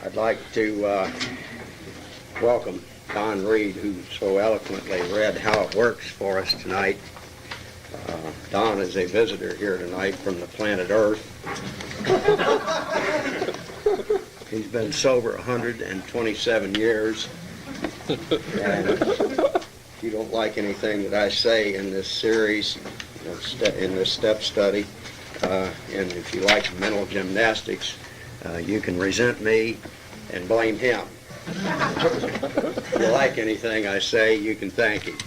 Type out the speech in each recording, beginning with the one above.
I'd like to welcome Don Reed, who so eloquently read How It Works for us tonight. Don is a visitor here tonight from the planet Earth. He's been sober 127 years. And if you don't like anything that I say in this series, in this step study, and if you like mental gymnastics, you can resent me and blame him. If you like anything I say, you can thank him.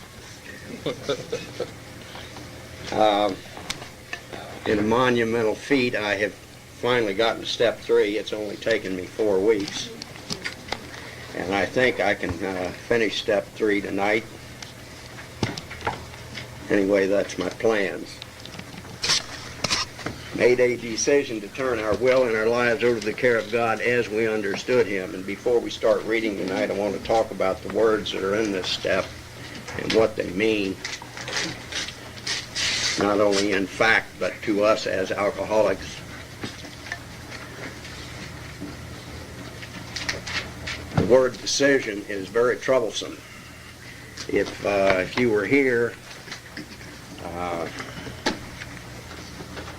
In a monumental feat, I have finally gotten to step 3. It's only taken me 4 weeks. And I think I can finish step 3 tonight. Anyway, that's my plans. Made a decision to turn our will and our lives over to the care of God as we understood Him. And before we start reading tonight, I want to talk about the words that are in this step and what they mean, not only in fact, but to us as alcoholics. The word decision is very troublesome. If you were here,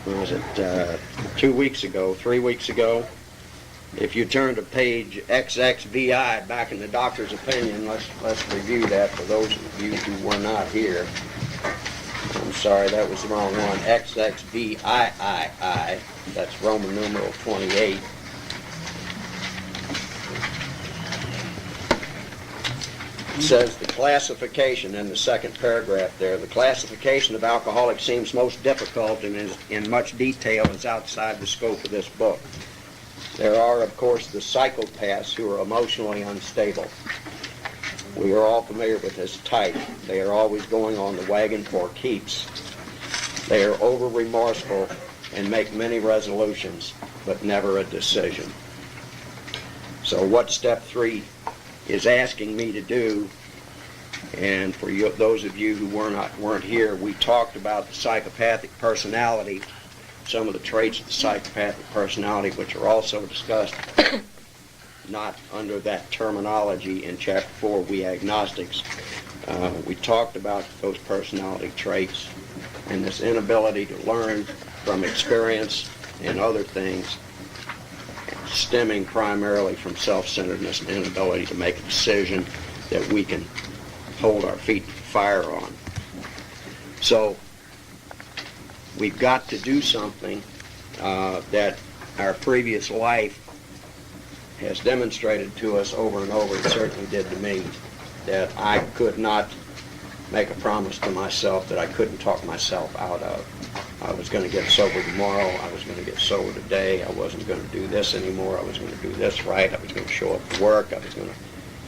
what was it, 2 weeks ago, 3 weeks ago, if you turn to page XXVI back in the doctor's opinion, let's review that for those of you who were not here. I'm sorry, that was the wrong one. XXVIII, that's Roman numeral 28. It says the classification in the second paragraph there. The classification of alcoholics seems most difficult and is in much detail is outside the scope of this book. There are, of course, the psychopaths who are emotionally unstable. We are all familiar with this type. They are always going on the wagon for keeps. They are over-remorseful and make many resolutions, but never a decision. So what step 3 is asking me to do, and for you, those of you who weren't here, we talked about the psychopathic personality, some of the traits of the psychopathic personality, which are also discussed not under that terminology in chapter 4, We Agnostics. We talked about those personality traits and this inability to learn from experience and other things, stemming primarily from self-centeredness and inability to make a decision that we can hold our feet to the fire on. So we've got to do something that our previous life has demonstrated to us over and over. It certainly did to me, that I could not make a promise to myself that I couldn't talk myself out of. I was going to get sober tomorrow. I was going to get sober today. I wasn't going to do this anymore. I was going to do this right. I was going to show up to work. I was going to,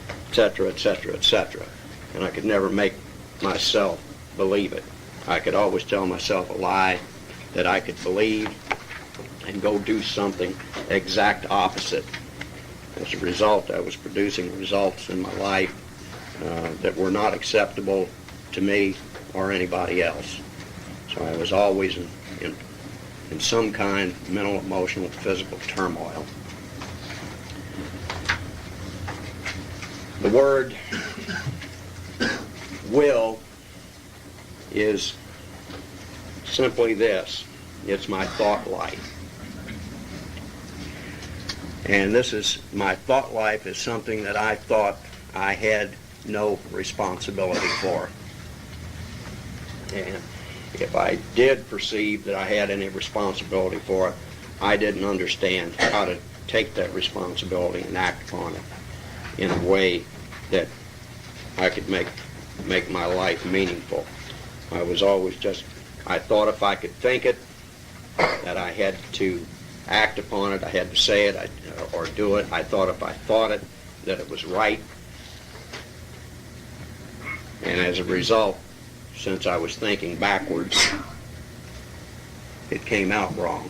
et cetera, et cetera, et cetera. And I could never make myself believe it. I could always tell myself a lie that I could believe and go do something exact opposite. As a result, I was producing results in my life that were not acceptable to me or anybody else. So I was always in some kind of mental, emotional, physical turmoil. The word will is simply this. It's my thought life. And this is, my thought life is something that I thought I had no responsibility for. And if I did perceive that I had any responsibility for it, I didn't understand how to take that responsibility and act upon it in a way that I could make my life meaningful. I was always just, I thought if I could think it, that I had to act upon it, I had to say it or do it. I thought if I thought it, that it was right. And as a result, since I was thinking backwards, it came out wrong.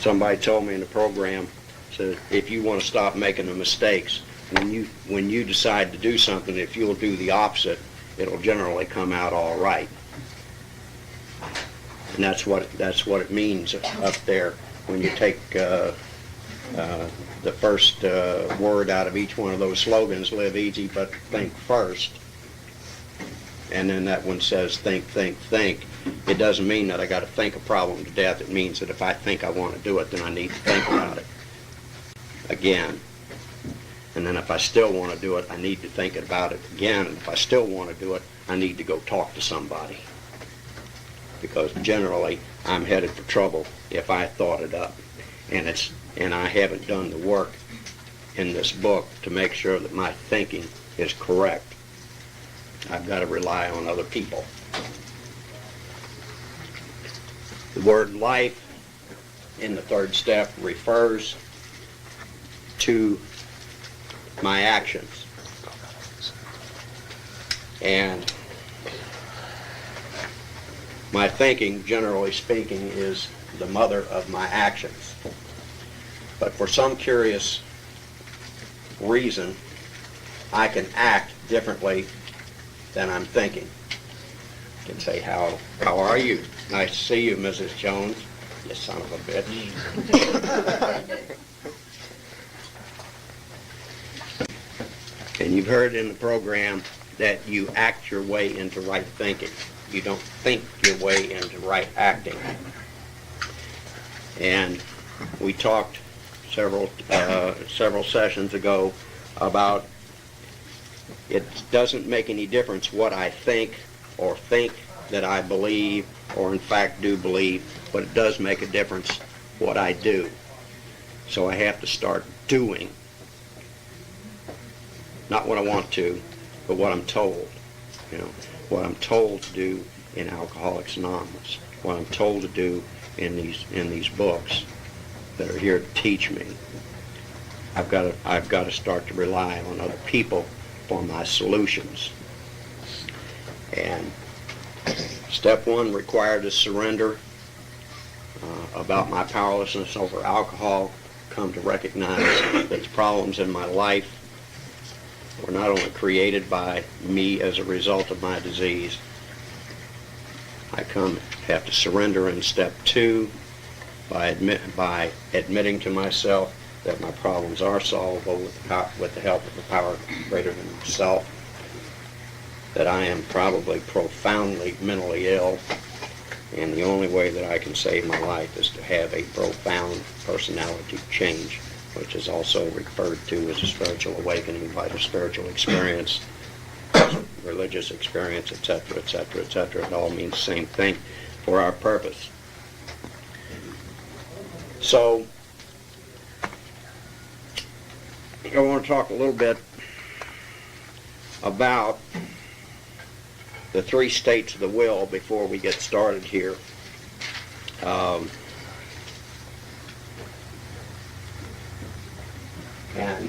Somebody told me in the program, said, if you want to stop making the mistakes, when you decide to do something, if you'll do the opposite, it'll generally come out all right. And that's what it means up there when you take The first word out of each one of those slogans, live easy but think first. And then that one says think, think, think. It doesn't mean that I got to think a problem to death. It means that if I think I want to do it, then I need to think about it again. And then if I still want to do it, I need to think about it again. And if I still want to do it, I need to go talk to somebody. Because generally, I'm headed for trouble if I thought it up. And I haven't done the work in this book to make sure that my thinking is correct. I've got to rely on other people. The word life in the third step refers to my actions. And my thinking, generally speaking, is the mother of my actions. But for some curious reason, I can act differently than I'm thinking. I can say, how are you? Nice to see you, Mrs. Jones. You son of a bitch. And you've heard in the program that you act your way into right thinking. You don't think your way into right acting. And we talked several sessions ago about it doesn't make any difference what I think or think that I believe or in fact do believe, but it does make a difference what I do. So I have to start doing. Not what I want to, but what I'm told. You know, what I'm told to do in Alcoholics Anonymous, what I'm told to do in these books that are here to teach me. I've got to start to rely on other people for my solutions. And step one required a surrender about my powerlessness over alcohol. Come to recognize that the problems in my life were not only created by me as a result of my disease. I have to surrender in step two by admitting to myself that my problems are solvable with the help of a power greater than myself, that I am probably profoundly mentally ill, and the only way that I can save my life is to have a profound personality change, which is also referred to as a spiritual awakening, by the spiritual experience, religious experience, etc., etc., etc. It all means the same thing for our purpose. So, I want to talk a little bit about the three states of the will before we get started here. And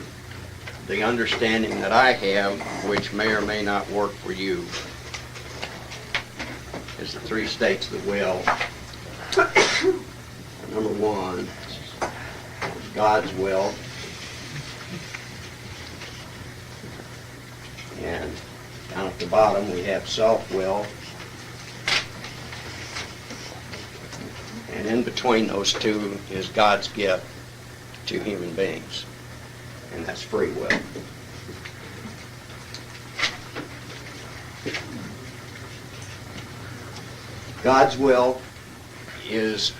the understanding that I have, which may or may not work for you, is the three states of the will. Number one is God's will. And down at the bottom we have self-will. And in between those two is God's gift to human beings. And that's free will. God's will is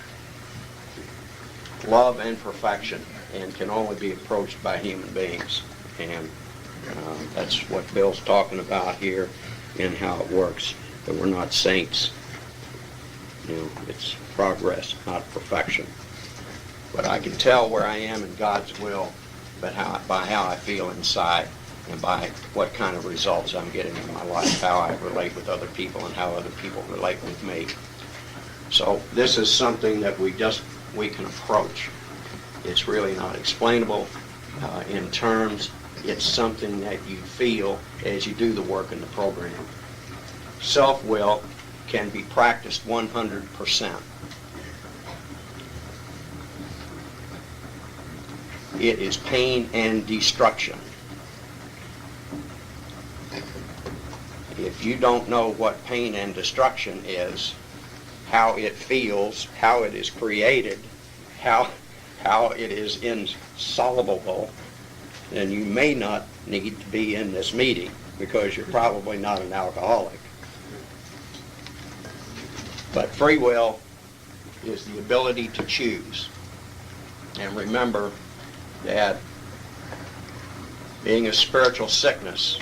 love and perfection and can only be approached by human beings. And that's what Bill's talking about here and how it works. That we're not saints. You know, it's progress, not perfection. But I can tell where I am in God's will by how I feel inside and by what kind of results I'm getting in my life, how I relate with other people and how other people relate with me. So this is something that we can approach. It's really not explainable in terms. It's something that you feel as you do the work in the program. Self-will can be practiced 100%. It is pain and destruction. If you don't know what pain and destruction is, how it feels, how it is created, how how it is insoluble, then you may not need to be in this meeting because you're probably not an alcoholic. But free will is the ability to choose. And remember that being a spiritual sickness,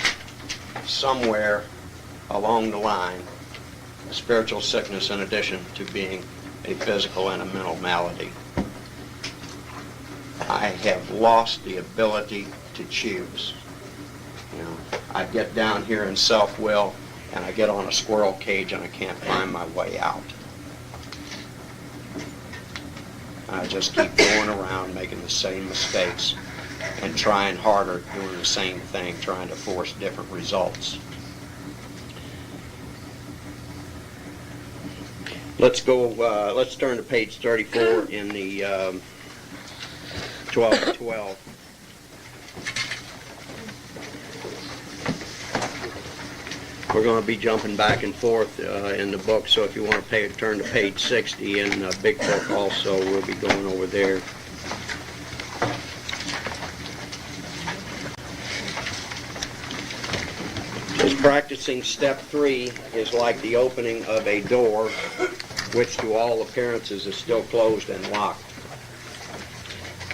somewhere along the line, a spiritual sickness in addition to being a physical and a mental malady, I have lost the ability to choose. I get down here in self-will and I get on a squirrel cage and I can't find my way out. I just keep going around making the same mistakes and trying harder, doing the same thing, trying to force different results. Let's turn to page 34 in the 12:12. We're going to be jumping back and forth in the book, so if you want to turn to page 60 in the big book also, we'll be going over there. As practicing step 3 is like the opening of a door, which to all appearances is still closed and locked.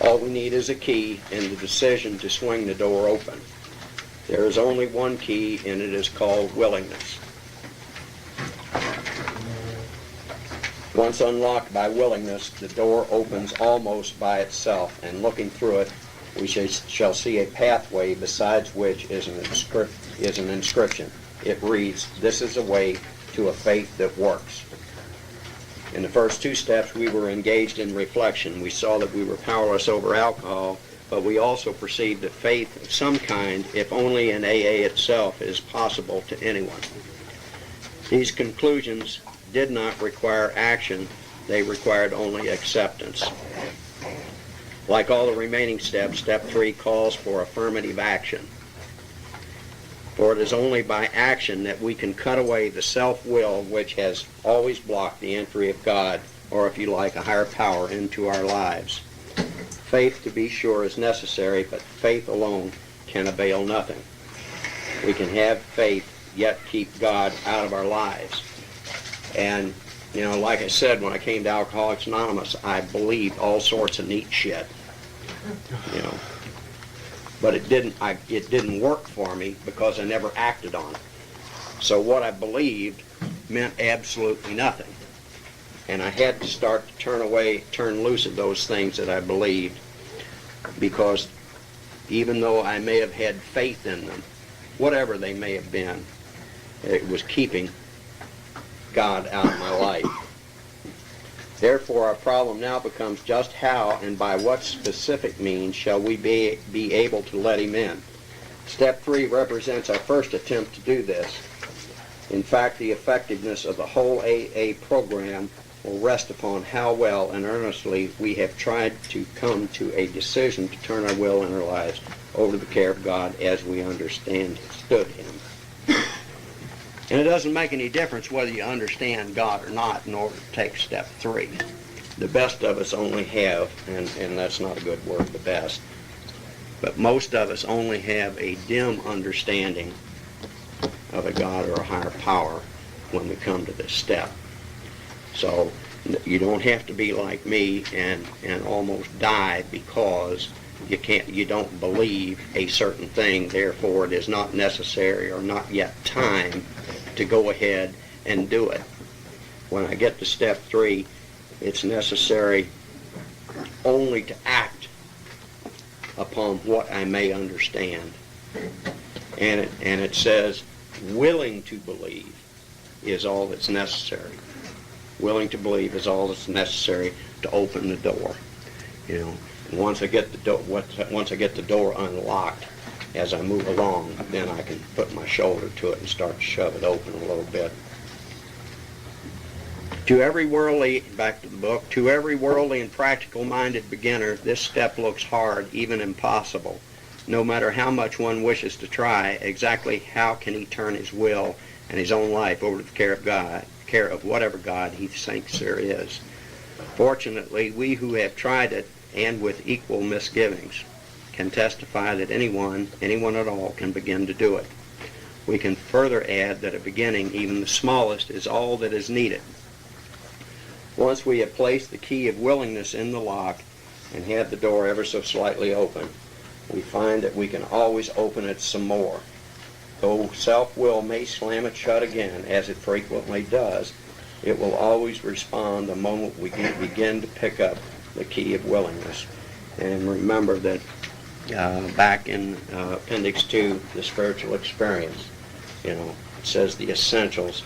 All we need is a key and the decision to swing the door open. There is only one key, and it is called willingness. Once unlocked by willingness, the door opens almost by itself, and looking through it, we shall see a pathway besides which is an inscription. It reads, "This is a way to a faith that works." In the first 2 steps, we were engaged in reflection. We saw that we were powerless over alcohol, but we also perceived that faith of some kind, if only in AA itself, is possible to anyone. These conclusions did not require action. They required only acceptance. Like all the remaining steps, step 3 calls for affirmative action. For it is only by action that we can cut away the self-will which has always blocked the entry of God, or if you like, a higher power, into our lives. Faith, to be sure, is necessary, but faith alone can avail nothing. We can have faith, yet keep God out of our lives. And, like I said, when I came to Alcoholics Anonymous, I believed all sorts of neat shit. But it didn't work for me because I never acted on it. So what I believed meant absolutely nothing. And I had to start to turn loose of those things that I believed, because even though I may have had faith in them, whatever they may have been, it was keeping God out of my life. Therefore, our problem now becomes just how and by what specific means shall we be able to let him in. Step 3 represents our first attempt to do this. In fact, the effectiveness of the whole AA program will rest upon how well and earnestly we have tried to come to a decision to turn our will and our lives over to the care of God as we understood him. And it doesn't make any difference whether you understand God or not in order to take step 3. The best of us only have, and that's not a good word, the best, but most of us only have a dim understanding of a God or a higher power when we come to this step. So you don't have to be like me and almost die because you don't believe a certain thing, therefore it is not necessary or not yet time to go ahead and do it. When I get to step 3, it's necessary only to act upon what I may understand. And it says, willing to believe is all that's necessary. Willing to believe is all that's necessary to open the door. Once I get the door unlocked, as I move along, then I can put my shoulder to it and start to shove it open a little bit. Back to the book, to every worldly and practical-minded beginner, this step looks hard, even impossible. No matter how much one wishes to try, exactly how can he turn his will and his own life over to the care of God, care of whatever God he thinks there is. Fortunately, we who have tried it and with equal misgivings, can testify that anyone at all, can begin to do it. We can further add that a beginning, even the smallest, is all that is needed. Once we have placed the key of willingness in the lock and had the door ever so slightly open, we find that we can always open it some more. Though self-will may slam it shut again, as it frequently does, it will always respond the moment we begin to pick up the key of willingness. And remember that back in Appendix 2, the spiritual experience, it says the essentials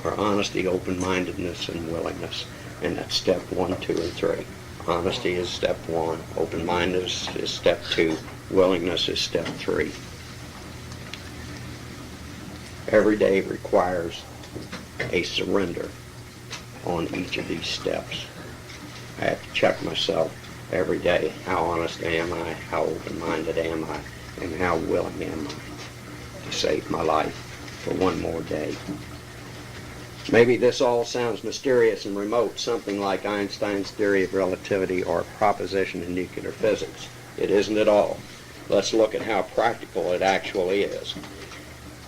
are honesty, open-mindedness, and willingness. And that's step 1, 2, and 3. Honesty is step 1, open-mindedness is step 2, willingness is step 3. Every day requires a surrender on each of these steps. I have to check myself every day. How honest am I? How open-minded am I? And how willing am I to save my life for one more day? Maybe this all sounds mysterious and remote, something like Einstein's theory of relativity or a proposition in nuclear physics. It isn't at all. Let's look at how practical it actually is.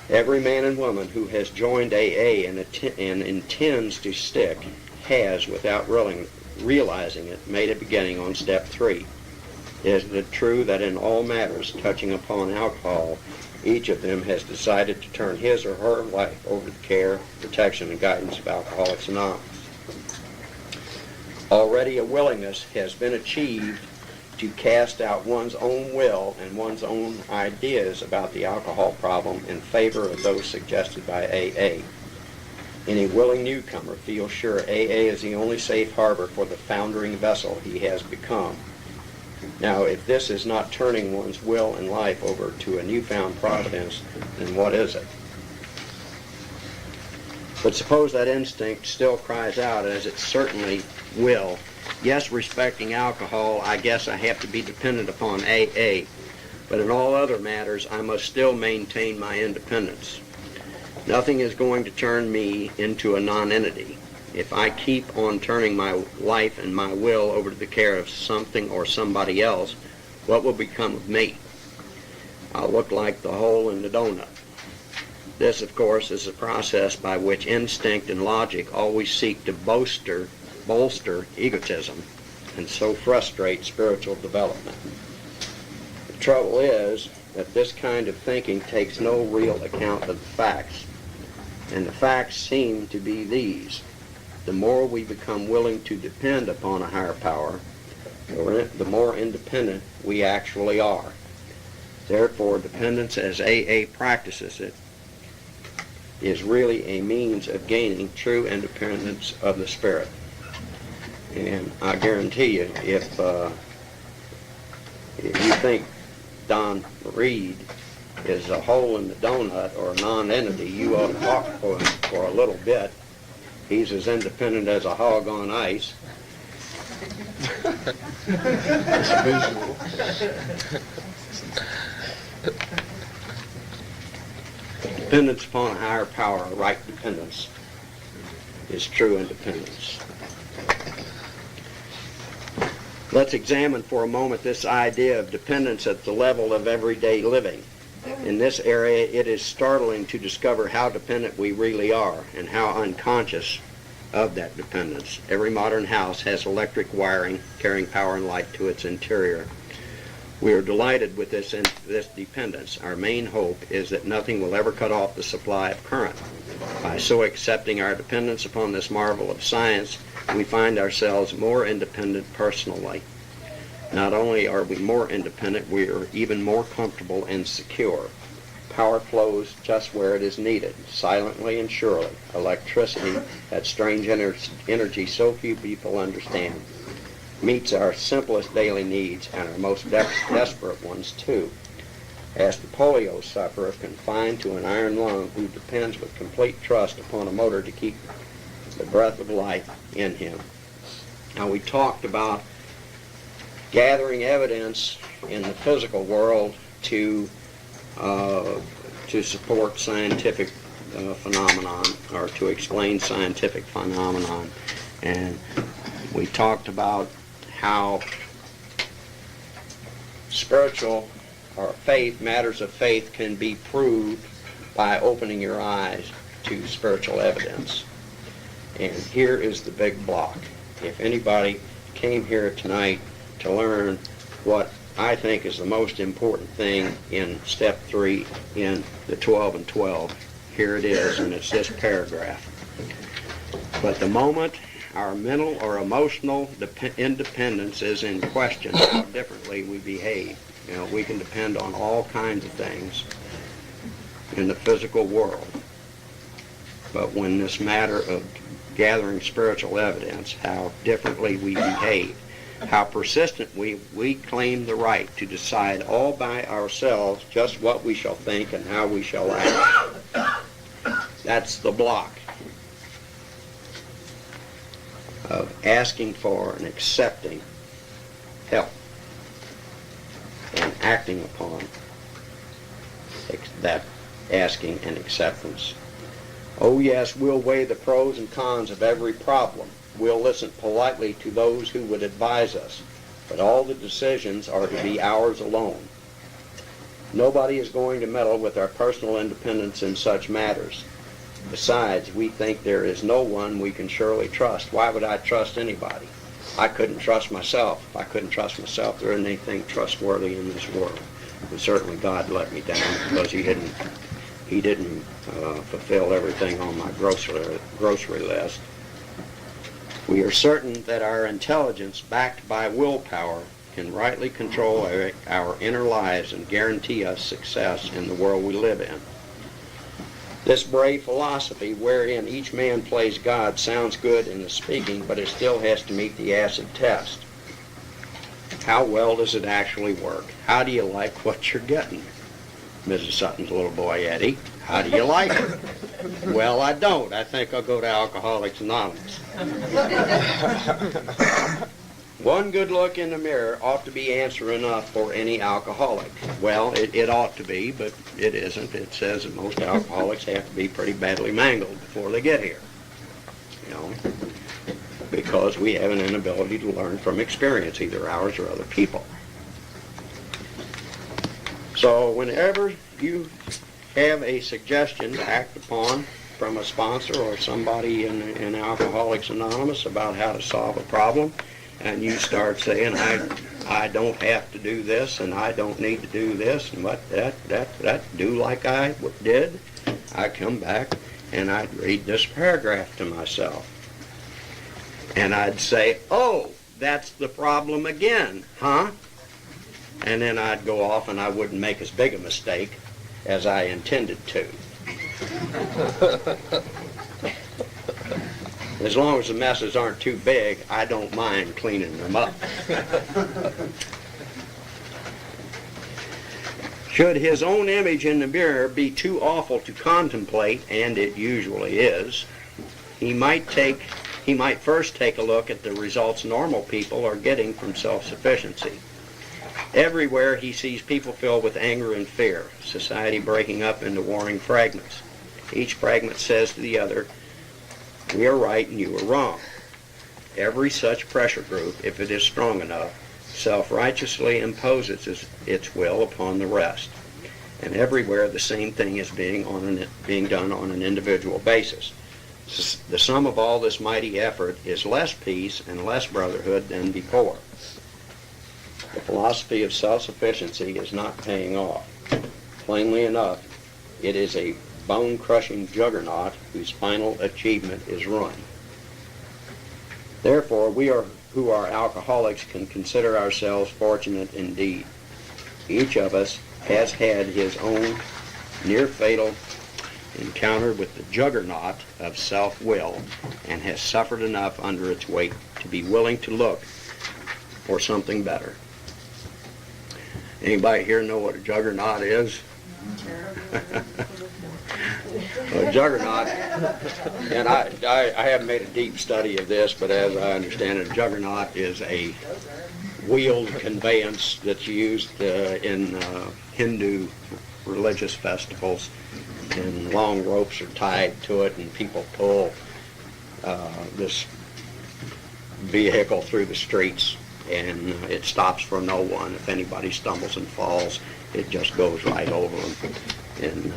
Every man and woman who has joined AA and intends to stick has, without realizing it, made a beginning on step 3. Isn't it true that in all matters touching upon alcohol, each of them has decided to turn his or her life over to the care, protection, and guidance of Alcoholics Anonymous? Already a willingness has been achieved to cast out one's own will and one's own ideas about the alcohol problem in favor of those suggested by AA. Any willing newcomer feels sure AA is the only safe harbor for the foundering vessel he has become. Now, if this is not turning one's will and life over to a newfound providence, then what is it? But suppose that instinct still cries out, as it certainly will, yes, respecting alcohol, I guess I have to be dependent upon AA, but in all other matters, I must still maintain my independence. Nothing is going to turn me into a non-entity. If I keep on turning my life and my will over to the care of something or somebody else, what will become of me? I'll look like the hole in the donut. This, of course, is a process by which instinct and logic always seek to bolster egotism and so frustrate spiritual development. The trouble is that this kind of thinking takes no real account of the facts, and the facts seem to be these. The more we become willing to depend upon a higher power, the more independent we actually are. Therefore, dependence as AA practices it is really a means of gaining true independence of the spirit. And I guarantee you, if you think Don Reed is a hole in the donut or a non-entity, you ought to talk to him for a little bit. He's as independent as a hog on ice. Dependence upon a higher power, right dependence, is true independence. Let's examine for a moment this idea of dependence at the level of everyday living. In this area, it is startling to discover how dependent we really are and how unconscious of that dependence. Every modern house has electric wiring carrying power and light to its interior. We are delighted with this dependence. Our main hope is that nothing will ever cut off the supply of current. By so accepting our dependence upon this marvel of science, we find ourselves more independent personally. Not only are we more independent, we are even more comfortable and secure. Power flows just where it is needed, silently and surely. Electricity, that strange energy so few people understand, meets our simplest daily needs and our most desperate ones too. Ask the polio sufferer confined to an iron lung who depends with complete trust upon a motor to keep the breath of life in him. Now, we talked about gathering evidence in the physical world to support scientific phenomenon, or to explain scientific phenomenon. And we talked about how spiritual or faith, matters of faith can be proved by opening your eyes to spiritual evidence. And here is the big block. If anybody came here tonight to learn what I think is the most important thing in step 3 in the 12 and 12, here it is, and it's this paragraph. But the moment our mental or emotional independence is in question, how differently we behave. You know, we can depend on all kinds of things in the physical world. But when this matter of gathering spiritual evidence, how differently we behave, how persistent we claim the right to decide all by ourselves just what we shall think and how we shall act. That's the block of asking for and accepting help and acting upon that asking and acceptance. Oh yes, we'll weigh the pros and cons of every problem. We'll listen politely to those who would advise us, but all the decisions are to be ours alone. Nobody is going to meddle with our personal independence in such matters. Besides, we think there is no one we can surely trust. Why would I trust anybody? I couldn't trust myself. If I couldn't trust myself, there isn't anything trustworthy in this world. And certainly God let me down because He didn't fulfill everything on my grocery list. We are certain that our intelligence, backed by willpower, can rightly control our inner lives and guarantee us success in the world we live in. This brave philosophy, wherein each man plays God, sounds good in the speaking, but it still has to meet the acid test. How well does it actually work? How do you like what you're getting? Mrs. Sutton's little boy, Eddie, how do you like it? Well, I don't. I think I'll go to Alcoholics Anonymous. One good look in the mirror ought to be answer enough for any alcoholic. Well, it ought to be, but it isn't. It says that most alcoholics have to be pretty badly mangled before they get here. You know, because we have an inability to learn from experience, either ours or other people. So whenever you have a suggestion to act upon from a sponsor or somebody in Alcoholics Anonymous about how to solve a problem, and you start saying, I don't have to do this, and I don't need to do this, and what that do like I did, I come back and I'd read this paragraph to myself. And I'd say, oh, that's the problem again, huh? And then I'd go off and I wouldn't make as big a mistake as I intended to. As long as the messes aren't too big, I don't mind cleaning them up. Should his own image in the mirror be too awful to contemplate, and it usually is, he might first take a look at the results normal people are getting from self-sufficiency. Everywhere he sees people filled with anger and fear, society breaking up into warring fragments. Each fragment says to the other, we are right and you are wrong. Every such pressure group, if it is strong enough, self-righteously imposes its will upon the rest. And everywhere the same thing is being done on an individual basis. The sum of all this mighty effort is less peace and less brotherhood than before. The philosophy of self-sufficiency is not paying off. Plainly enough, it is a bone-crushing juggernaut whose final achievement is ruin. Therefore, we who are alcoholics can consider ourselves fortunate indeed. Each of us has had his own near-fatal encounter with the juggernaut of self-will and has suffered enough under its weight to be willing to look for something better. Anybody here know what a juggernaut is? A juggernaut, and I haven't made a deep study of this, but as I understand it, a juggernaut is a wheeled conveyance that's used in Hindu religious festivals, and long ropes are tied to it, and people pull this vehicle through the streets and it stops for no one. If anybody stumbles and falls, it just goes right over them. And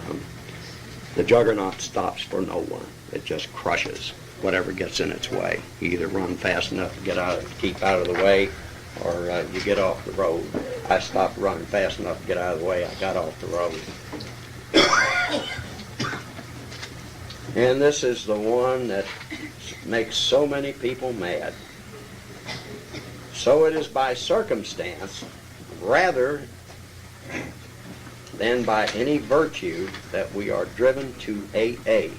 the juggernaut stops for no one. It just crushes whatever gets in its way. You either run fast enough to keep out of the way, or you get off the road. I stopped running fast enough to get out of the way. I got off the road. And this is the one that makes so many people mad. So it is by circumstance, rather than by any virtue, that we are driven to AA,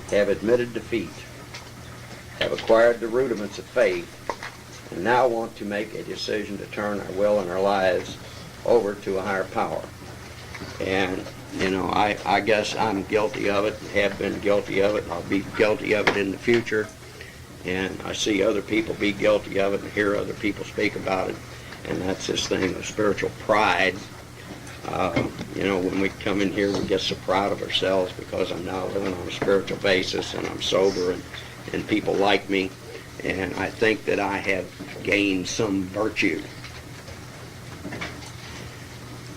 have admitted defeat, have acquired the rudiments of faith, and now want to make a decision to turn our will and our lives over to a higher power. And, you know, I guess I'm guilty of it, have been guilty of it, and I'll be guilty of it in the future. And I see other people be guilty of it and hear other people speak about it. And that's this thing of spiritual pride. You know, when we come in here, we get so proud of ourselves because I'm now living on a spiritual basis and I'm sober and people like me. And I think that I have gained some virtue.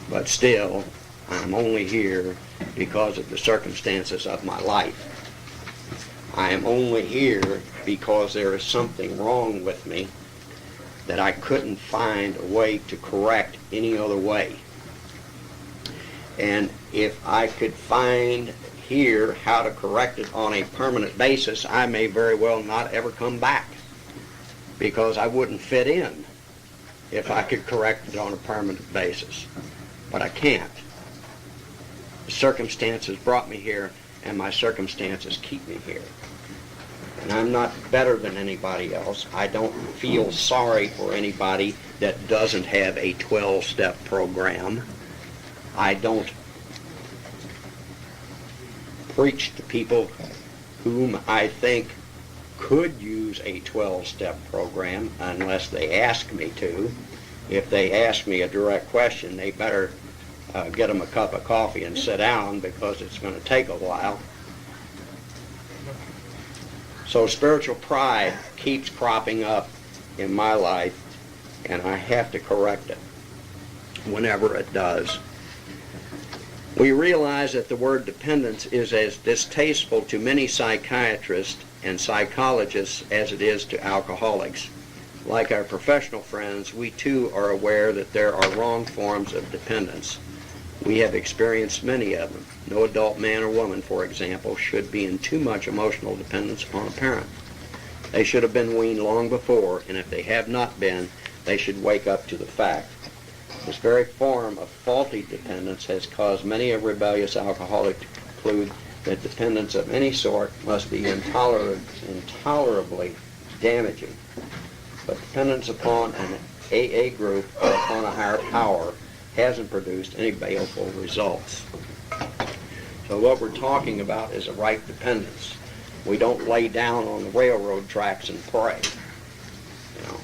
But still, I'm only here because of the circumstances of my life. I am only here because there is something wrong with me that I couldn't find a way to correct any other way. And if I could find here how to correct it on a permanent basis, I may very well not ever come back, because I wouldn't fit in if I could correct it on a permanent basis. But I can't. The circumstances brought me here, and my circumstances keep me here. And I'm not better than anybody else. I don't feel sorry for anybody that doesn't have a 12-step program. I don't preach to people whom I think could use a 12-step program unless they ask me to. If they ask me a direct question, they better get them a cup of coffee and sit down, because it's going to take a while. So spiritual pride keeps cropping up in my life, and I have to correct it whenever it does. We realize that the word dependence is as distasteful to many psychiatrists and psychologists as it is to alcoholics. Like our professional friends, we too are aware that there are wrong forms of dependence. We have experienced many of them. No adult man or woman, for example, should be in too much emotional dependence upon a parent. They should have been weaned long before, and if they have not been, they should wake up to the fact. This very form of faulty dependence has caused many a rebellious alcoholic to conclude that dependence of any sort must be intolerably damaging. But dependence upon an AA group or upon a higher power hasn't produced any baleful results. So what we're talking about is a right dependence. We don't lay down on the railroad tracks and pray. You know,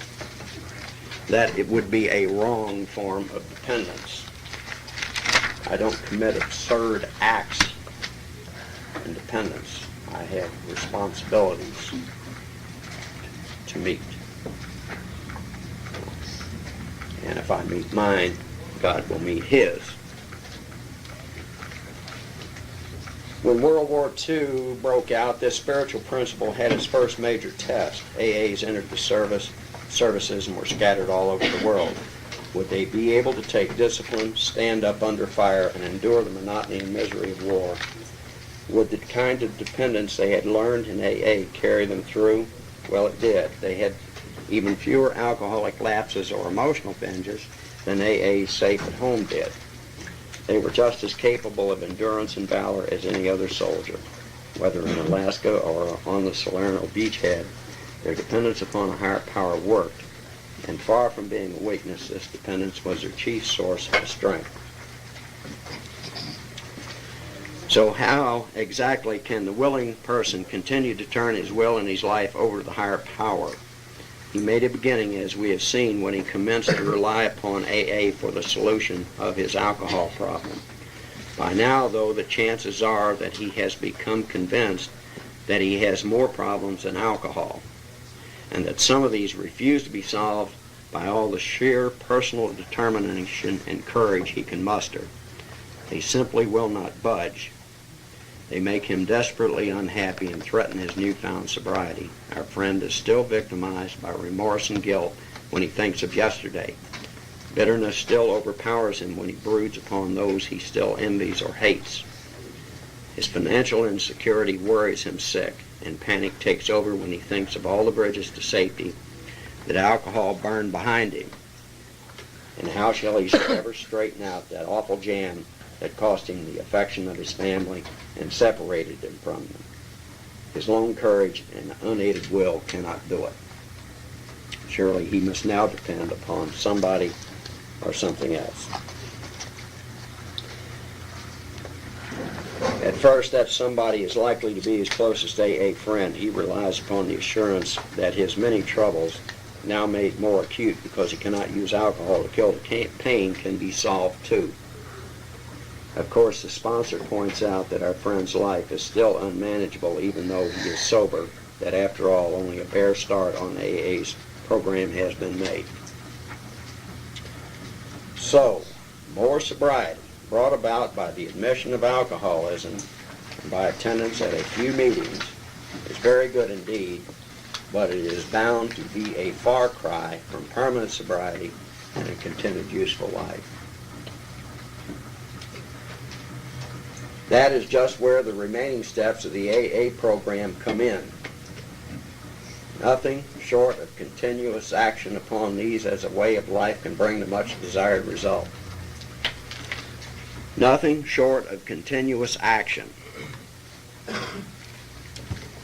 that it would be a wrong form of dependence. I don't commit absurd acts in dependence. I have responsibilities to meet. And if I meet mine, God will meet his. When World War II broke out, this spiritual principle had its first major test. AAs entered the services and were scattered all over the world. Would they be able to take discipline, stand up under fire, and endure the monotony and misery of war? Would the kind of dependence they had learned in AA carry them through? Well, it did. They had even fewer alcoholic lapses or emotional binges than AA's safe at home did. They were just as capable of endurance and valor as any other soldier. Whether in Alaska or on the Salerno beachhead, their dependence upon a higher power worked, and far from being a weakness, this dependence was their chief source of strength. So how exactly can the willing person continue to turn his will and his life over to the higher power? He made a beginning, as we have seen, when he commenced to rely upon AA for the solution of his alcohol problem. By now, though, the chances are that he has become convinced that he has more problems than alcohol. and that some of these refuse to be solved by all the sheer personal determination and courage he can muster. They simply will not budge. They make him desperately unhappy and threaten his newfound sobriety. Our friend is still victimized by remorse and guilt when he thinks of yesterday. Bitterness still overpowers him when he broods upon those he still envies or hates. His financial insecurity worries him sick, and panic takes over when he thinks of all the bridges to safety that alcohol burned behind him. And how shall he ever straighten out that awful jam that cost him the affection of his family and separated him from them? His lone courage and unaided will cannot do it. Surely he must now depend upon somebody or something else. At first, that somebody is likely to be his closest AA friend. He relies upon the assurance that his many troubles, now made more acute because he cannot use alcohol to kill the pain, can be solved too. Of course, the sponsor points out that our friend's life is still unmanageable even though he is sober, that after all, only a bare start on AA's program has been made. So, more sobriety, brought about by the admission of alcoholism and by attendance at a few meetings, is very good indeed, but it is bound to be a far cry from permanent sobriety and a continued useful life. That is just where the remaining steps of the AA program come in. Nothing short of continuous action upon these as a way of life can bring the much desired result. Nothing short of continuous action.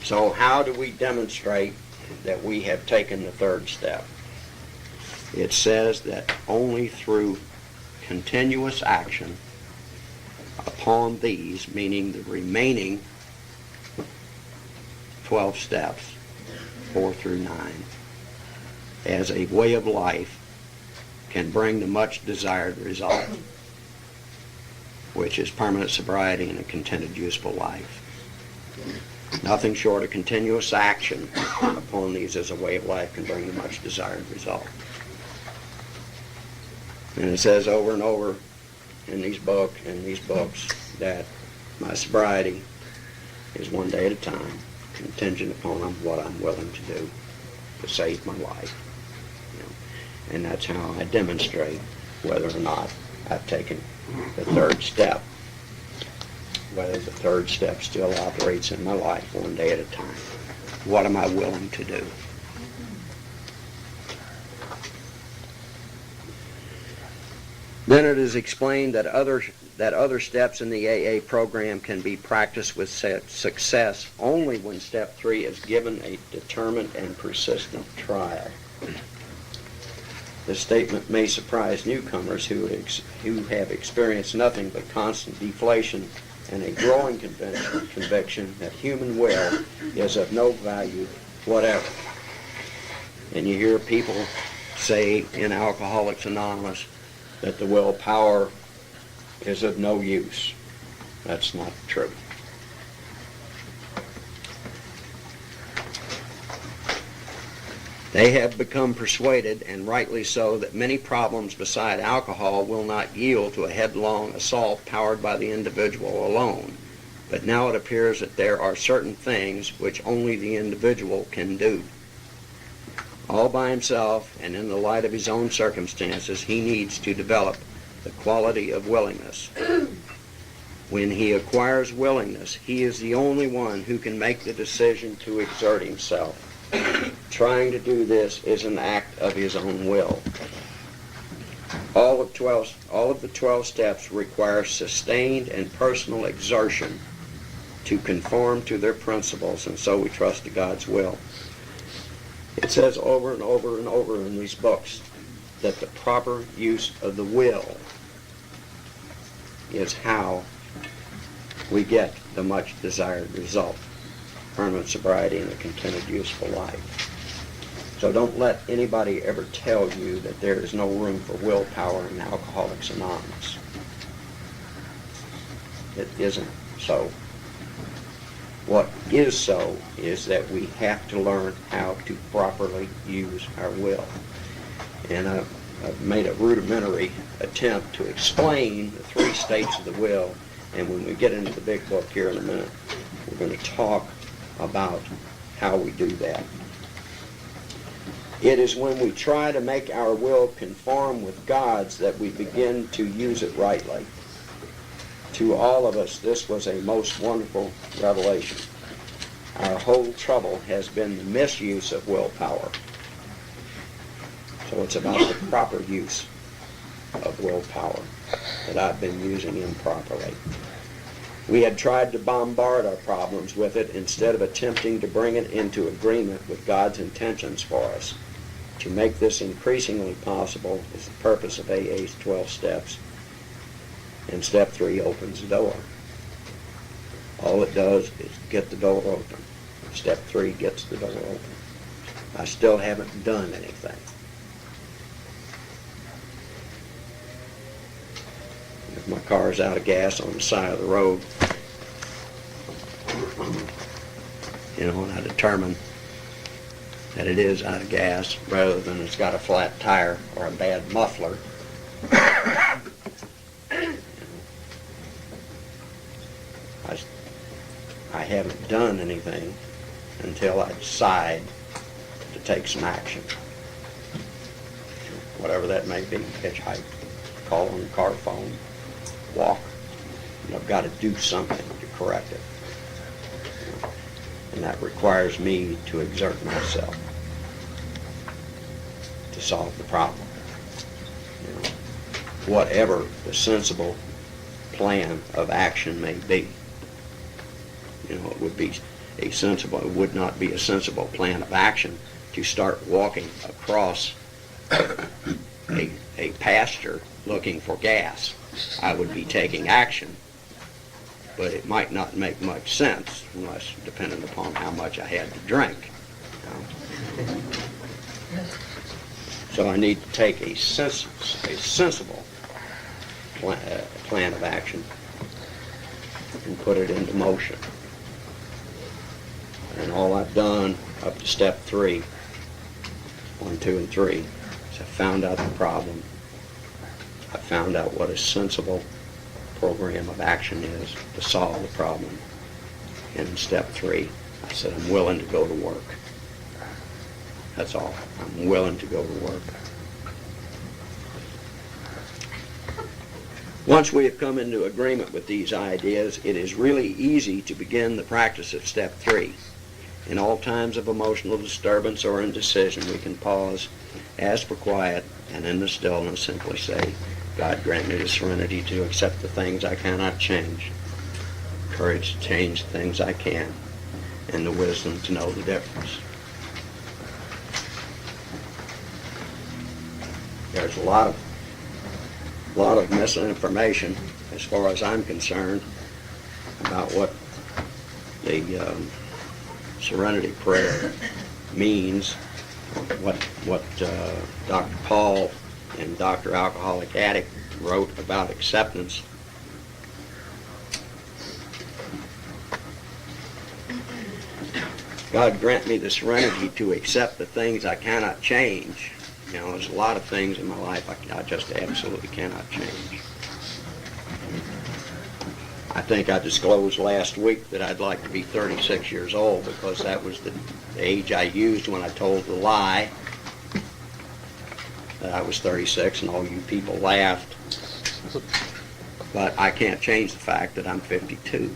So how do we demonstrate that we have taken the third step? It says that only through continuous action upon these, meaning the remaining 12 steps, 4 through 9, as a way of life can bring the much desired result, which is permanent sobriety and a contented, useful life. Nothing short of continuous action upon these as a way of life can bring the much desired result. And it says over and over in these books that my sobriety is one day at a time, contingent upon what I'm willing to do to save my life. And that's how I demonstrate whether or not I've taken the third step, whether the third step still operates in my life one day at a time. What am I willing to do? Then it is explained that other steps in the AA program can be practiced with success only when step 3 is given a determined and persistent trial. This statement may surprise newcomers who have experienced nothing but constant deflation and a growing conviction that human will is of no value whatever. And you hear people say in Alcoholics Anonymous that the willpower is of no use. That's not true. They have become persuaded, and rightly so, that many problems beside alcohol will not yield to a headlong assault powered by the individual alone. But now it appears that there are certain things which only the individual can do. All by himself and in the light of his own circumstances, he needs to develop the quality of willingness. When he acquires willingness, he is the only one who can make the decision to exert himself. Trying to do this is an act of his own will. All of the 12 steps require sustained and personal exertion to conform to their principles, and so we trust to God's will. It says over and over and over in these books that the proper use of the will is how we get the much desired result, permanent sobriety and a contented, useful life. So don't let anybody ever tell you that there is no room for willpower in Alcoholics Anonymous. It isn't so. What is so is that we have to learn how to properly use our will. And I've made a rudimentary attempt to explain the three states of the will, and when we get into the big book here in a minute, we're going to talk about how we do that. It is when we try to make our will conform with God's that we begin to use it rightly. To all of us, this was a most wonderful revelation. Our whole trouble has been the misuse of willpower. So it's about the proper use of willpower that I've been using improperly. We had tried to bombard our problems with it instead of attempting to bring it into agreement with God's intentions for us. To make this increasingly possible is the purpose of AA's 12 steps. And step 3 opens the door. All it does is get the door open. Step 3 gets the door open. I still haven't done anything. If my car's out of gas on the side of the road, and I determine that it is out of gas rather than it's got a flat tire or a bad muffler, I haven't done anything until I decide to take some action. Whatever that may be, hitchhike, call on the car phone, walk. I've got to do something to correct it. And that requires me to exert myself to solve the problem. Whatever the sensible plan of action may be. It would not be a sensible plan of action to start walking across a pasture looking for gas. I would be taking action, but it might not make much sense unless depending upon how much I had to drink. So I need to take a sensible plan of action and put it into motion. And all I've done up to step 3, 1, 2, and 3, is I found out the problem. I found out what a sensible program of action is to solve the problem. And in step 3, I said, I'm willing to go to work. That's all. I'm willing to go to work. Once we have come into agreement with these ideas, it is really easy to begin the practice of step 3. In all times of emotional disturbance or indecision, we can pause, ask for quiet, and in the stillness simply say, God grant me the serenity to accept the things I cannot change, courage to change the things I can, and the wisdom to know the difference. There's a lot of misinformation, as far as I'm concerned, about what the Serenity Prayer means, what Dr. Paul and Dr. Alcoholic Addict wrote about acceptance. God grant me the serenity to accept the things I cannot change. There's a lot of things in my life I just absolutely cannot change. I think I disclosed last week that I'd like to be 36 years old because that was the age I used when I told the lie that I was 36, and all you people laughed. But I can't change the fact that I'm 52.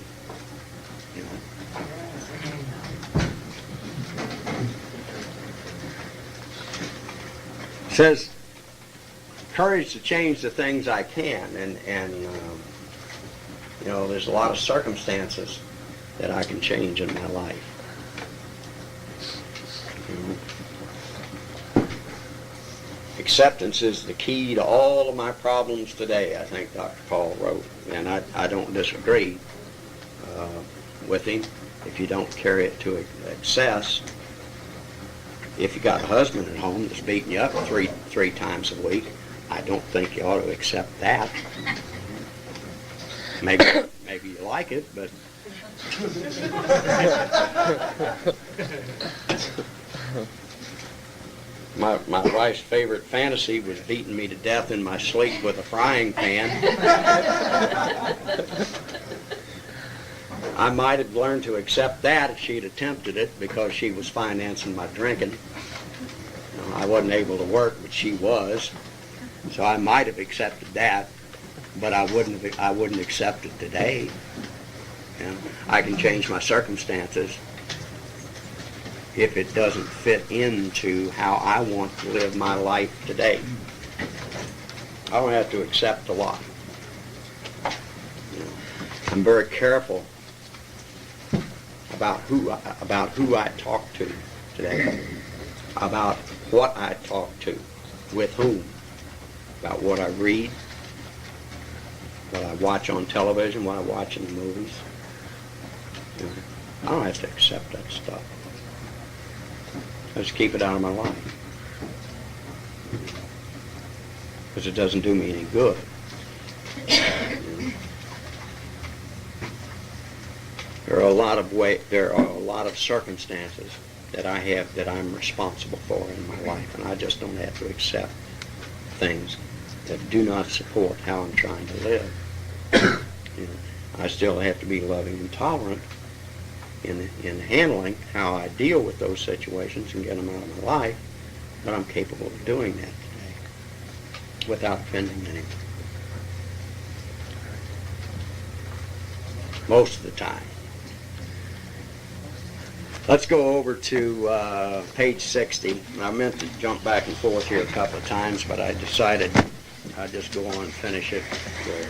It says, courage to change the things I can, and there's a lot of circumstances that I can change in my life. Acceptance is the key to all of my problems today, I think Dr. Paul wrote, and I don't disagree with him. If you don't carry it to excess, if you got a husband at home that's beating you up three times a week, I don't think you ought to accept that. Maybe you like it, but My wife's favorite fantasy was beating me to death in my sleep with a frying pan. I might have learned to accept that if she'd attempted it because she was financing my drinking. I wasn't able to work, but she was. So I might have accepted that, but I wouldn't accept it today. I can change my circumstances if it doesn't fit into how I want to live my life today. I don't have to accept a lot. I'm very careful about who I talk to today, about what I talk to, with whom, about what I read, what I watch on television, what I watch in the movies. I don't have to accept that stuff. I just keep it out of my life. Because it doesn't do me any good. There are a lot of circumstances that I have that I'm responsible for in my life, and I just don't have to accept things that do not support how I'm trying to live. I still have to be loving and tolerant in handling how I deal with those situations and get them out of my life, but I'm capable of doing that today without offending anyone. Most of the time. Let's go over to page 60. I meant to jump back and forth here a couple of times, but I decided I'd just go on and finish it there.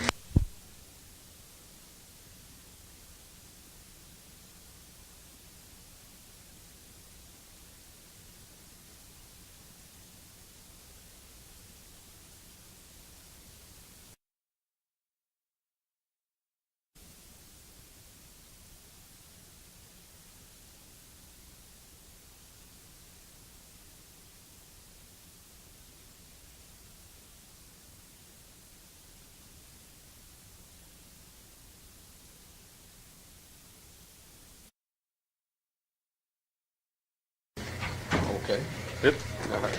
Okay. Yep. All right.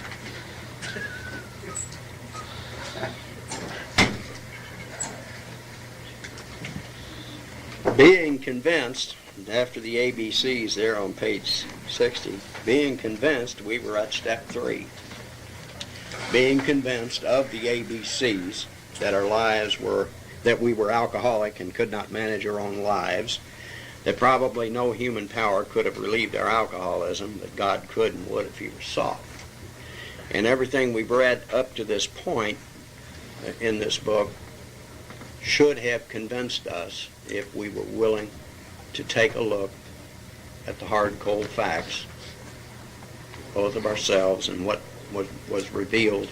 Being convinced, after the ABCs there on page 60, being convinced we were at step 3. Being convinced of the ABCs that our lives were, that we were alcoholic and could not manage our own lives, that probably no human power could have relieved our alcoholism, but God could and would if he were sought. And everything we've read up to this point in this book should have convinced us, if we were willing to take a look at the hard, cold facts, both of ourselves and what was revealed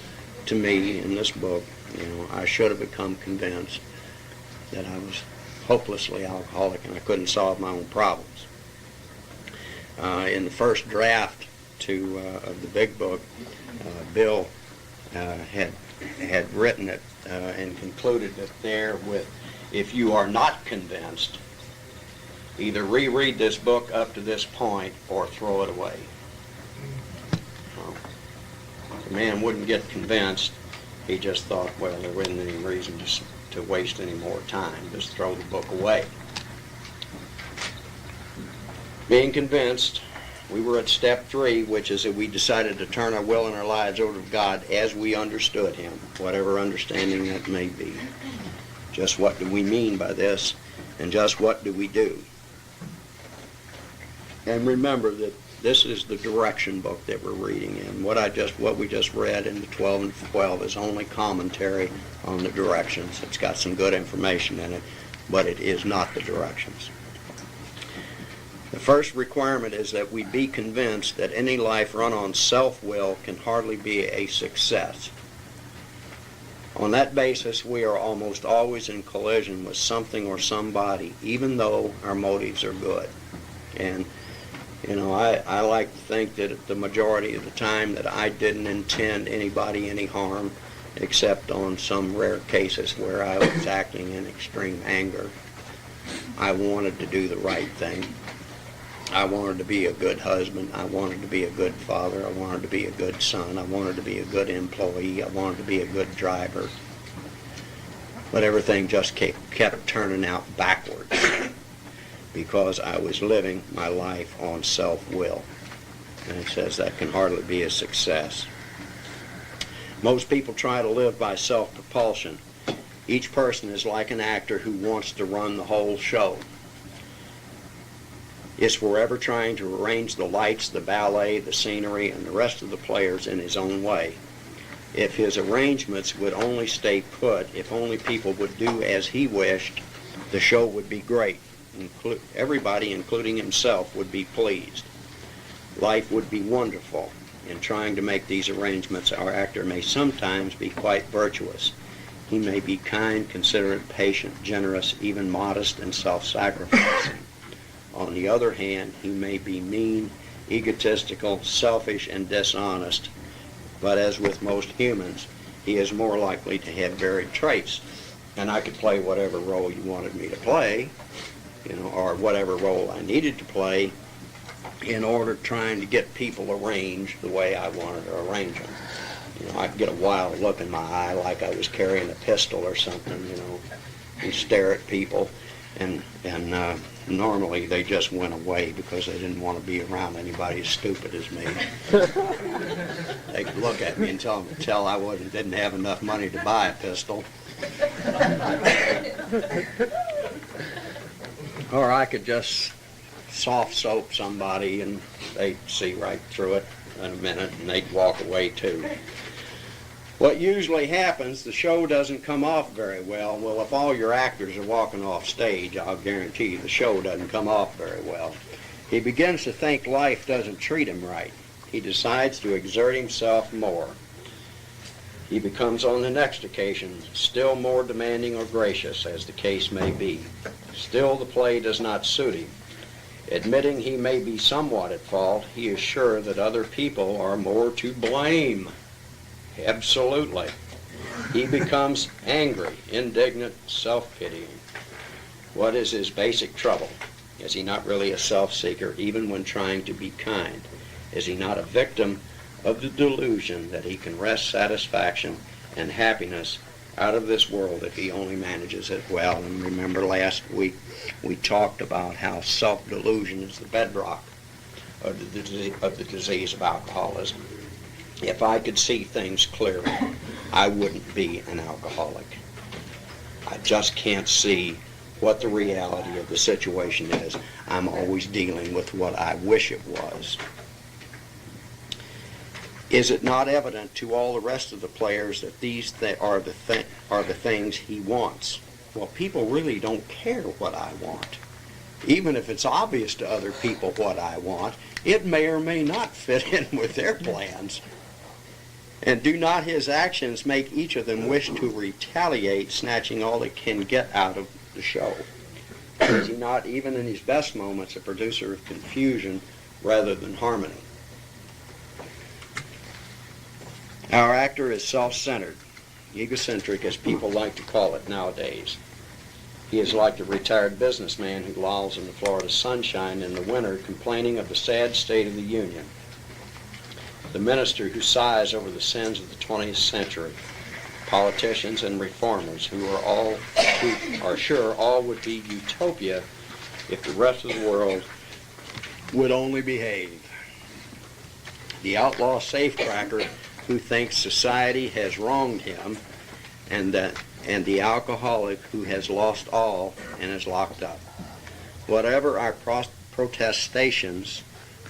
to me in this book. I should have become convinced that I was hopelessly alcoholic and I couldn't solve my own problems. In the first draft of the big book, Bill had written it and concluded it there with, if you are not convinced, either reread this book up to this point or throw it away. The man wouldn't get convinced. He just thought, well, there wasn't any reason to waste any more time. Just throw the book away. Being convinced, we were at step 3, which is that we decided to turn our will and our lives over to God as we understood him, whatever understanding that may be. Just what do we mean by this, and just what do we do? And remember that this is the direction book that we're reading in. What we just read in the 12 and 12 is only commentary on the directions. It's got some good information in it, but it is not the directions. The first requirement is that we be convinced that any life run on self-will can hardly be a success. On that basis, we are almost always in collision with something or somebody, even though our motives are good. And I like to think that the majority of the time that I didn't intend anybody any harm, except on some rare cases where I was acting in extreme anger. I wanted to do the right thing. I wanted to be a good husband. I wanted to be a good father. I wanted to be a good son. I wanted to be a good employee. I wanted to be a good driver. But everything just kept turning out backwards because I was living my life on self-will. And it says that can hardly be a success. Most people try to live by self-propulsion. Each person is like an actor who wants to run the whole show. Is forever trying to arrange the lights, the ballet, the scenery, and the rest of the players in his own way. If his arrangements would only stay put, if only people would do as he wished, the show would be great. Everybody, including himself, would be pleased. Life would be wonderful. In trying to make these arrangements, our actor may sometimes be quite virtuous. He may be kind, considerate, patient, generous, even modest and self-sacrificing. On the other hand, he may be mean, egotistical, selfish, and dishonest. But as with most humans, he is more likely to have varied traits. And I could play whatever role you wanted me to play, or whatever role I needed to play in order trying to get people arranged the way I wanted to arrange them. I could get a wild look in my eye like I was carrying a pistol or something, and stare at people. And normally they just went away because they didn't want to be around anybody as stupid as me. They could look at me and tell I didn't have enough money to buy a pistol. Or I could just soft soap somebody and they'd see right through it in a minute and they'd walk away too. What usually happens, the show doesn't come off very well. Well, if all your actors are walking off stage, I'll guarantee you the show doesn't come off very well. He begins to think life doesn't treat him right. He decides to exert himself more. He becomes on the next occasion still more demanding or gracious, as the case may be. Still the play does not suit him. Admitting he may be somewhat at fault, he is sure that other people are more to blame. Absolutely. He becomes angry, indignant, self-pitying. What is his basic trouble? Is he not really a self-seeker, even when trying to be kind? Is he not a victim of the delusion that he can wrest satisfaction and happiness out of this world if he only manages it well? And remember last week we talked about how self-delusion is the bedrock of the disease of alcoholism. If I could see things clearly, I wouldn't be an alcoholic. I just can't see what the reality of the situation is. I'm always dealing with what I wish it was. Is it not evident to all the rest of the players that these are the things he wants? Well, people really don't care what I want. Even if it's obvious to other people what I want, it may or may not fit in with their plans. And do not his actions make each of them wish to retaliate, snatching all they can get out of the show? Is he not, even in his best moments, a producer of confusion rather than harmony? Our actor is self-centered, egocentric, as people like to call it nowadays. He is like the retired businessman who lolls in the Florida sunshine in the winter, complaining of the sad state of the Union. The minister who sighs over the sins of the 20th century. Politicians and reformers who are sure all would be utopia if the rest of the world would only behave. The outlaw safecracker who thinks society has wronged him, and the alcoholic who has lost all and is locked up. Whatever our protestations,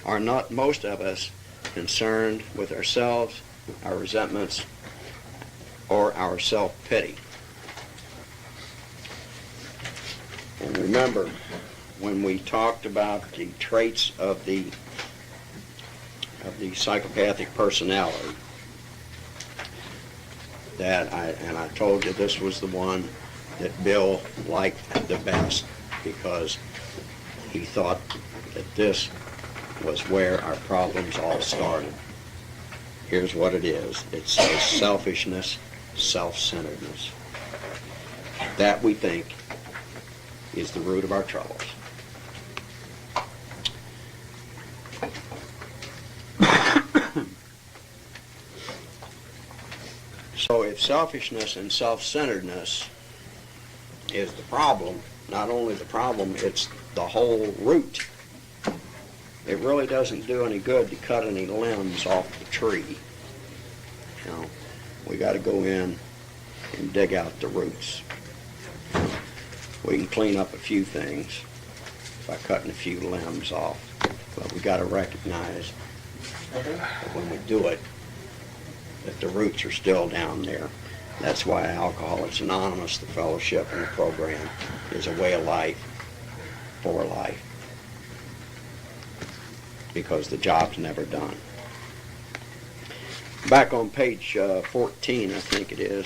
are not most of us concerned with ourselves, our resentments, or our self-pity. And remember, when we talked about the traits of the psychopathic personality, and I told you this was the one that Bill liked the best because he thought that this was where our problems all started. Here's what it is. It says selfishness, self-centeredness. That we think is the root of our troubles. So if selfishness and self-centeredness is the problem, not only the problem, it's the whole root. It really doesn't do any good to cut any limbs off the tree. You know, we got to go in and dig out the roots. We can clean up a few things by cutting a few limbs off, but we got to recognize that when we do it, that the roots are still down there. That's why Alcoholics Anonymous, the fellowship and the program, is a way of life for life. Because the job's never done. Back on page 14, I think it is.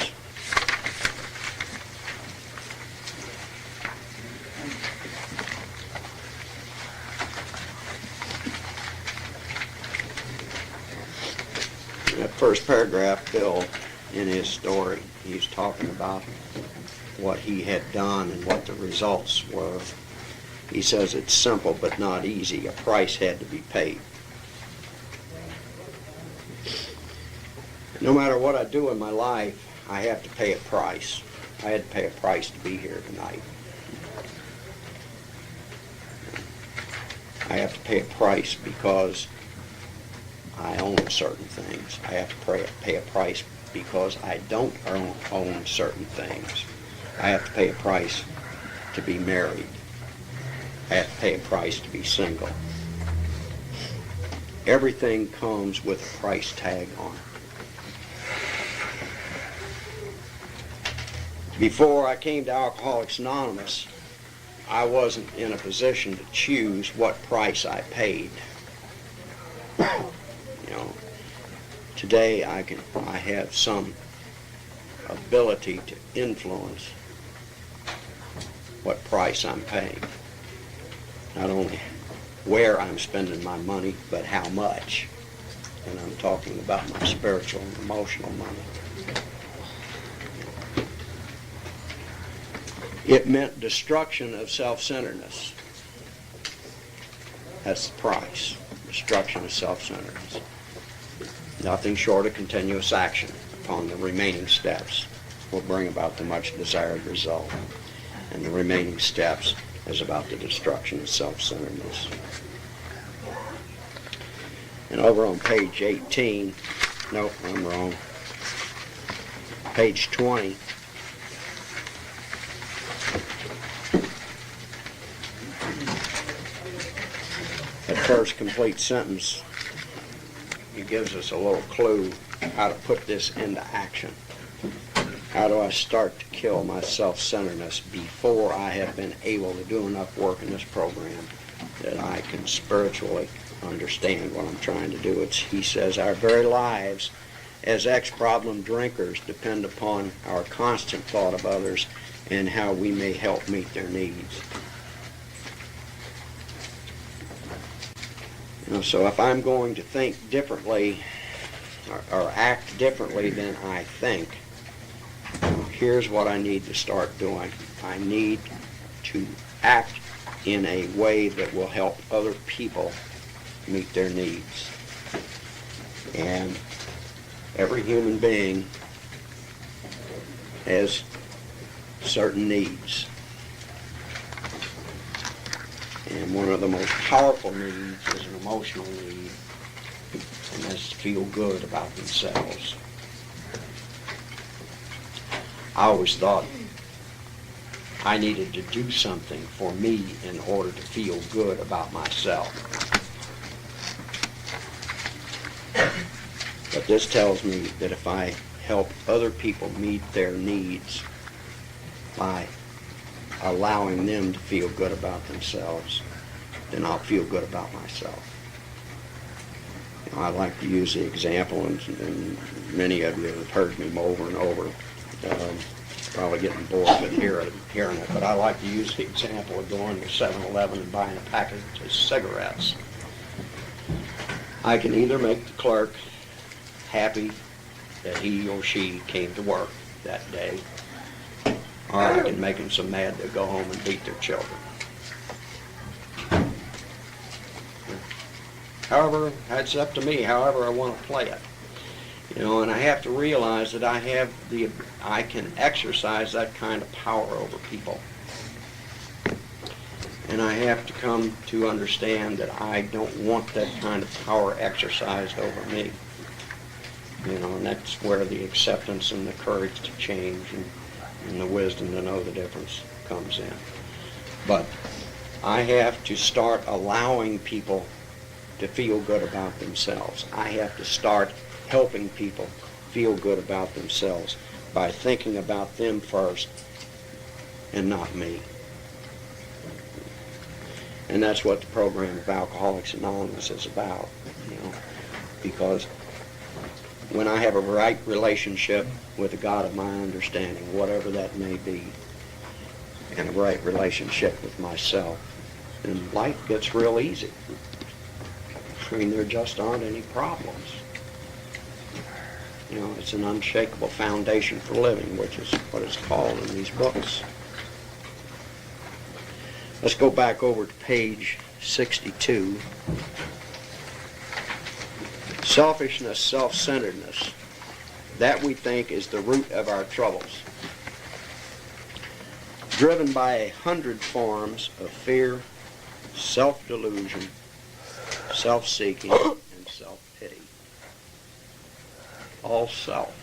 That first paragraph, Bill, in his story, he's talking about what he had done and what the results were. He says it's simple but not easy. A price had to be paid. No matter what I do in my life, I have to pay a price. I had to pay a price to be here tonight. I have to pay a price because I own certain things. I have to pay a price because I don't own certain things. I have to pay a price to be married. I have to pay a price to be single. Everything comes with a price tag on it. Before I came to Alcoholics Anonymous, I wasn't in a position to choose what price I paid. You know, today I have some ability to influence what price I'm paying. Not only where I'm spending my money, but how much. And I'm talking about my spiritual and emotional money. It meant destruction of self-centeredness. That's the price. Destruction of self-centeredness. Nothing short of continuous action upon the remaining steps will bring about the much desired result. And the remaining steps is about the destruction of self-centeredness. And over on page 18, nope, I'm wrong. Page 20, that first complete sentence, it gives us a little clue how to put this into action. How do I start to kill my self-centeredness before I have been able to do enough work in this program that I can spiritually understand what I'm trying to do? He says, our very lives as ex-problem drinkers depend upon our constant thought of others and how we may help meet their needs. You know, so if I'm going to think differently or act differently than I think, here's what I need to start doing. I need to act in a way that will help other people meet their needs. And every human being has certain needs. And one of the most powerful needs is an emotional need, and that's to feel good about themselves. I always thought I needed to do something for me in order to feel good about myself. But this tells me that if I help other people meet their needs by allowing them to feel good about themselves, then I'll feel good about myself. You know, I like to use the example, and many of you have heard me over and over. Probably getting bored with hearing it, but I like to use the example of going to 7-Eleven and buying a package of cigarettes. I can either make the clerk happy that he or she came to work that day, or I can make them so mad they'll go home and beat their children. However, it's up to me, however I want to play it. You know, and I have to realize that I can exercise that kind of power over people. And I have to come to understand that I don't want that kind of power exercised over me. You know, and that's where the acceptance and the courage to change and the wisdom to know the difference comes in. But I have to start allowing people to feel good about themselves. I have to start helping people feel good about themselves by thinking about them first and not me. And that's what the program of Alcoholics Anonymous is about, you know, because when I have a right relationship with the God of my understanding, whatever that may be, and a right relationship with myself, then life gets real easy. I mean, there just aren't any problems. You know, it's an unshakable foundation for living, which is what it's called in these books. Let's go back over to page 62. Selfishness, self-centeredness, that we think is the root of our troubles. Driven by 100 forms of fear, self-delusion, self-seeking, and self-pity. All self.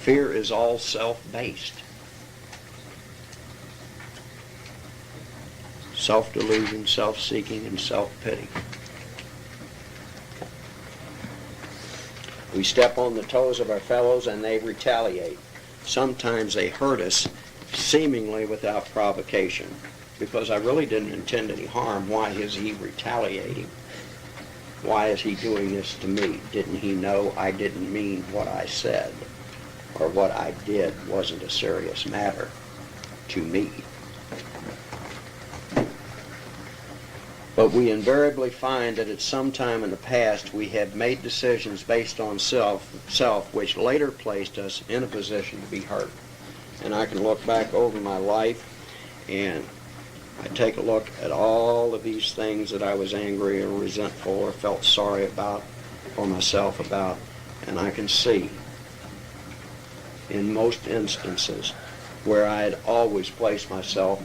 Fear is all self-based. Self-delusion, self-seeking, and self-pity. We step on the toes of our fellows and they retaliate. Sometimes they hurt us seemingly without provocation, because I really didn't intend any harm. Why is he retaliating? Why is he doing this to me? Didn't he know I didn't mean what I said, or what I did wasn't a serious matter to me? But we invariably find that at some time in the past we have made decisions based on self, which later placed us in a position to be hurt. And I can look back over my life and I take a look at all of these things that I was angry or resentful or felt sorry about for myself about, and I can see in most instances where I had always placed myself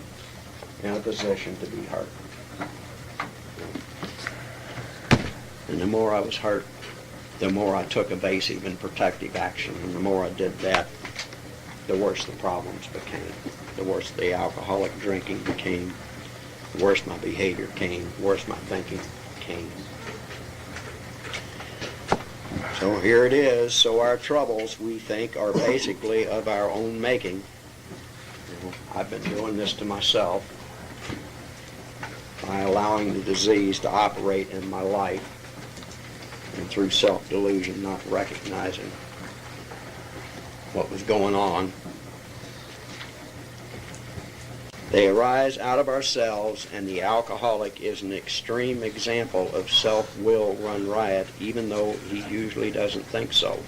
in a position to be hurt. And the more I was hurt, the more I took evasive and protective action, and the more I did that, the worse the problems became, the worse the alcoholic drinking became, the worse my behavior came, the worse my thinking came. So here it is. So our troubles, we think, are basically of our own making. You know, I've been doing this to myself by allowing the disease to operate in my life, and through self-delusion, not recognizing what was going on. They arise out of ourselves, and the alcoholic is an extreme example of self-will run riot, even though he usually doesn't think so.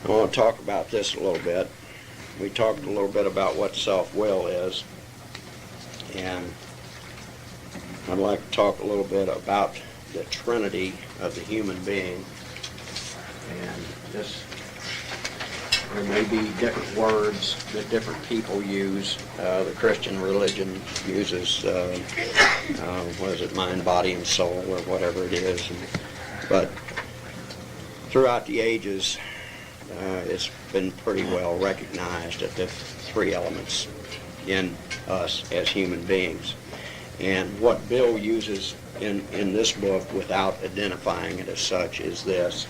I want to talk about this a little bit. We talked a little bit about what self-will is, and I'd like to talk a little bit about the trinity of the human being. And there may be different words that different people use. The Christian religion uses, mind, body, and soul, or whatever it is. But throughout the ages, it's been pretty well recognized that the three elements in us as human beings. And what Bill uses in this book, without identifying it as such, is this.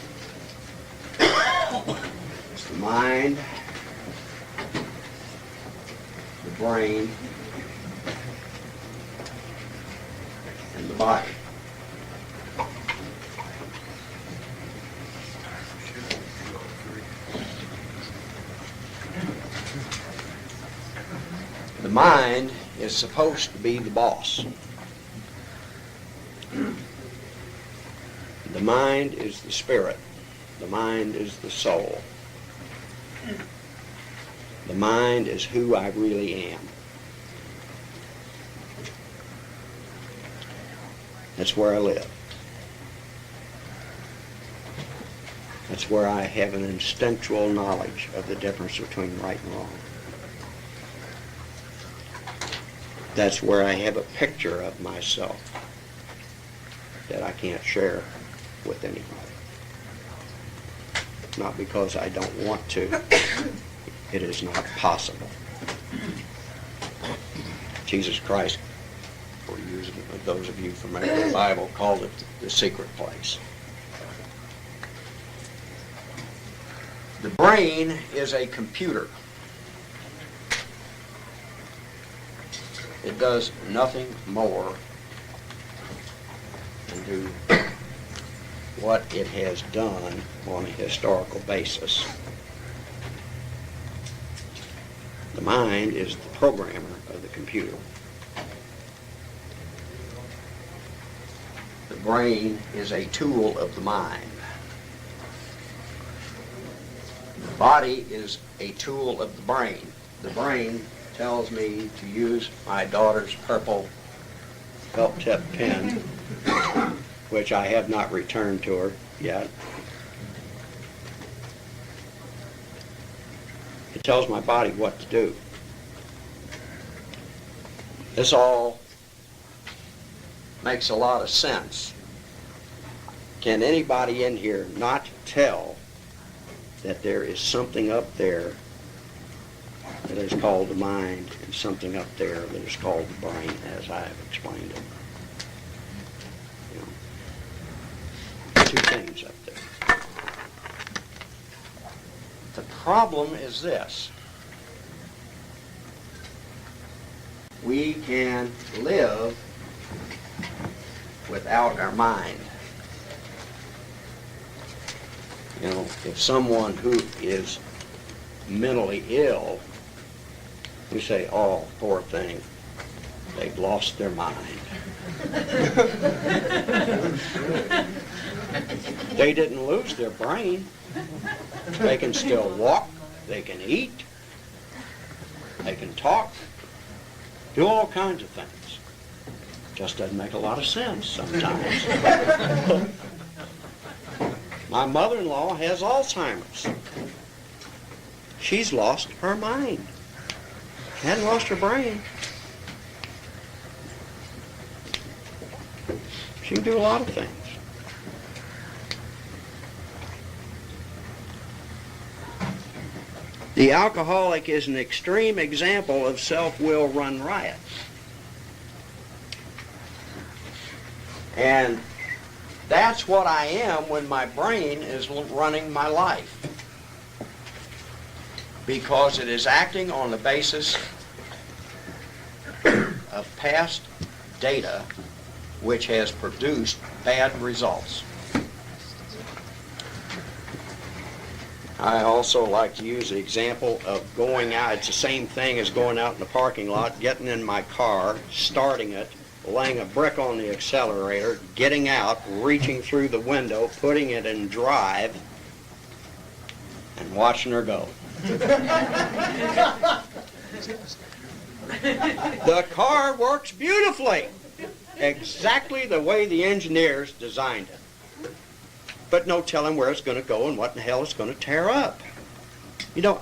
It's the mind, the brain, and the body. The mind is supposed to be the boss. The mind is the spirit. The mind is the soul. The mind is who I really am. That's where I live. That's where I have an instinctual knowledge of the difference between right and wrong. That's where I have a picture of myself that I can't share with anybody. Not because I don't want to. It is not possible. Jesus Christ, for those of you familiar with the Bible, called it the secret place. The brain is a computer. It does nothing more than do what it has done on a historical basis. The mind is the programmer of the computer. The brain is a tool of the mind. The body is a tool of the brain. The brain tells me to use my daughter's purple felt tip pen, which I have not returned to her yet. It tells my body what to do. This all makes a lot of sense. Can anybody in here not tell that there is something up there that is called the mind and something up there that is called the brain, as I have explained it? You know, two things up there. The problem is this. We can live without our mind. You know, if someone who is mentally ill, we say, oh, poor thing, they've lost their mind. They didn't lose their brain. They can still walk, they can eat, they can talk, do all kinds of things. Just doesn't make a lot of sense sometimes. My mother-in-law has Alzheimer's. She's lost her mind. She hadn't lost her brain. She can do a lot of things. The alcoholic is an extreme example of self-will run riot. And that's what I am when my brain is running my life. Because it is acting on the basis of past data which has produced bad results. I also like to use the example of going out. It's the same thing as going out in the parking lot, getting in my car, starting it, laying a brick on the accelerator, getting out, reaching through the window, putting it in drive, and watching her go. The car works beautifully, exactly the way the engineers designed it. But no telling where it's going to go and what in the hell it's going to tear up. You know,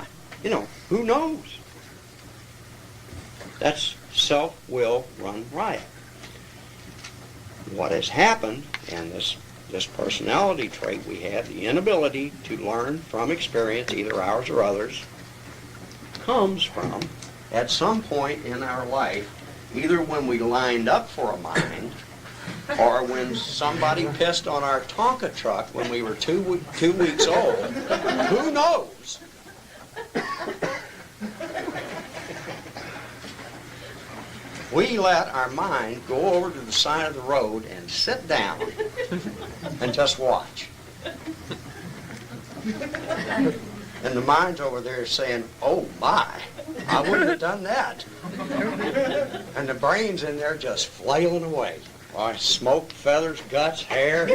who knows? That's self-will run riot. What has happened, and this personality trait we have, the inability to learn from experience, either ours or others, comes from, at some point in our life, either when we lined up for a mind, or when somebody pissed on our Tonka truck when we were two weeks old. Who knows? We let our mind go over to the side of the road and sit down and just watch. And the mind's over there saying, oh my, I wouldn't have done that. And the brain's in there just flailing away. Why, smoke, feathers, guts, hair.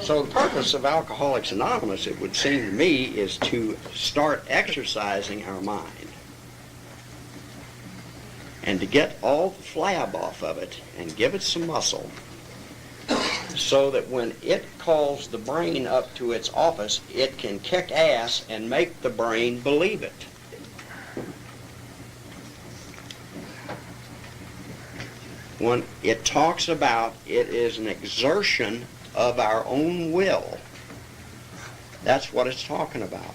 So the purpose of Alcoholics Anonymous, it would seem to me, is to start exercising our mind and to get all the flab off of it and give it some muscle so that when it calls the brain up to its office, it can kick ass and make the brain believe it. When it talks about it is an exertion of our own will, that's what it's talking about.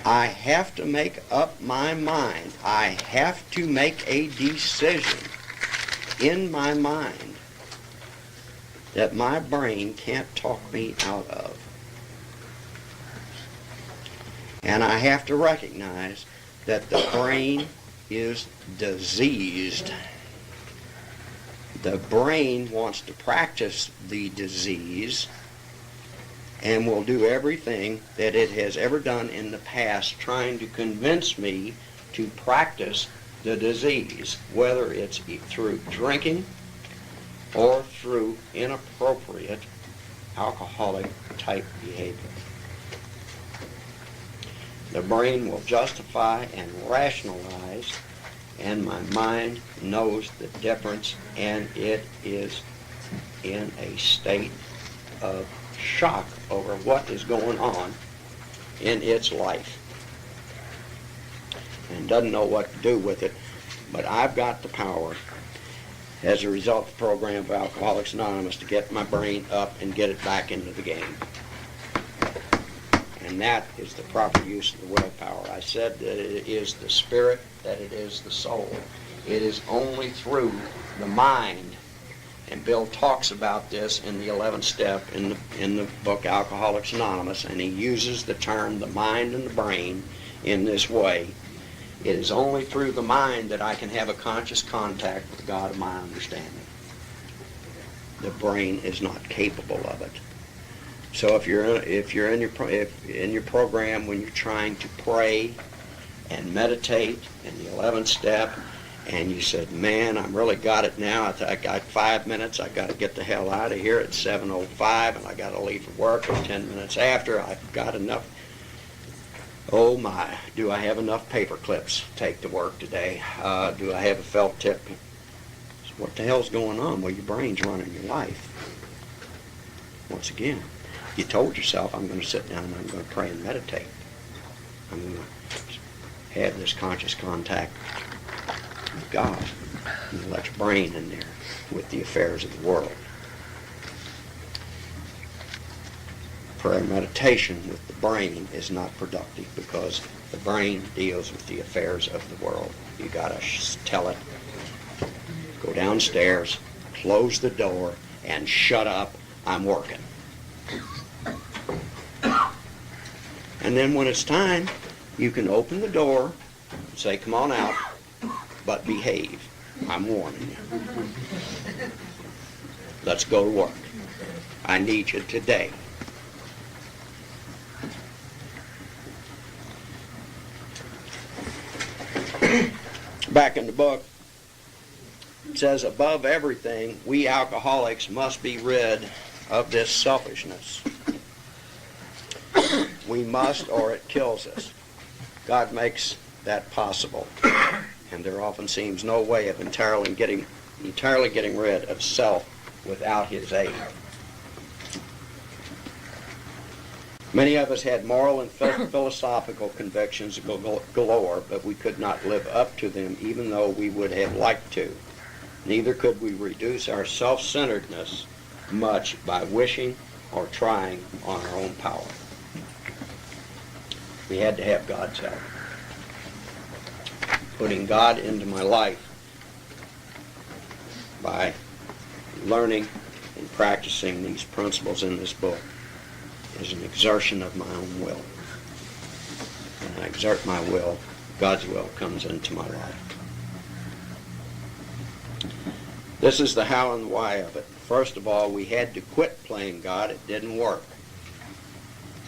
I have to make up my mind. I have to make a decision in my mind that my brain can't talk me out of. And I have to recognize that the brain is diseased. The brain wants to practice the disease and will do everything that it has ever done in the past trying to convince me to practice the disease, whether it's through drinking or through inappropriate alcoholic type behavior. The brain will justify and rationalize, and my mind knows the difference, and it is in a state of shock over what is going on in its life and doesn't know what to do with it. But I've got the power, as a result of the program of Alcoholics Anonymous, to get my brain up and get it back into the game. And that is the proper use of the willpower. I said that it is the spirit, that it is the soul. It is only through the mind, and Bill talks about this in the 11th step in the book Alcoholics Anonymous, and he uses the term the mind and the brain in this way. It is only through the mind that I can have a conscious contact with God of my understanding. The brain is not capable of it. So if you're in your program when you're trying to pray and meditate in the 11th step, and you said, man, I'm really got it now. I got 5 minutes. I got to get the hell out of here at 7:05, and I got to leave for work at 10 minutes after. I've got enough. Oh my, do I have enough paper clips to take to work today? Do I have a felt tip? So what the hell's going on? Well, your brain's running your life. Once again, you told yourself, I'm going to sit down and I'm going to pray and meditate. I'm going to have this conscious contact with God. And let your brain in there with the affairs of the world. Prayer and meditation with the brain is not productive because the brain deals with the affairs of the world. You got to tell it, go downstairs, close the door, and shut up, I'm working. And then when it's time, you can open the door and say, come on out, but behave. I'm warning you. Let's go to work. I need you today. Back in the book, it says, above everything, we alcoholics must be rid of this selfishness. We must, or it kills us. God makes that possible. And there often seems no way of entirely getting rid of self without his aid. Many of us had moral and philosophical convictions galore, but we could not live up to them even though we would have liked to. Neither could we reduce our self-centeredness much by wishing or trying on our own power. We had to have God's help. Putting God into my life by learning and practicing these principles in this book is an exertion of my own will. When I exert my will, God's will comes into my life. This is the how and the why of it. First of all, we had to quit playing God. It didn't work.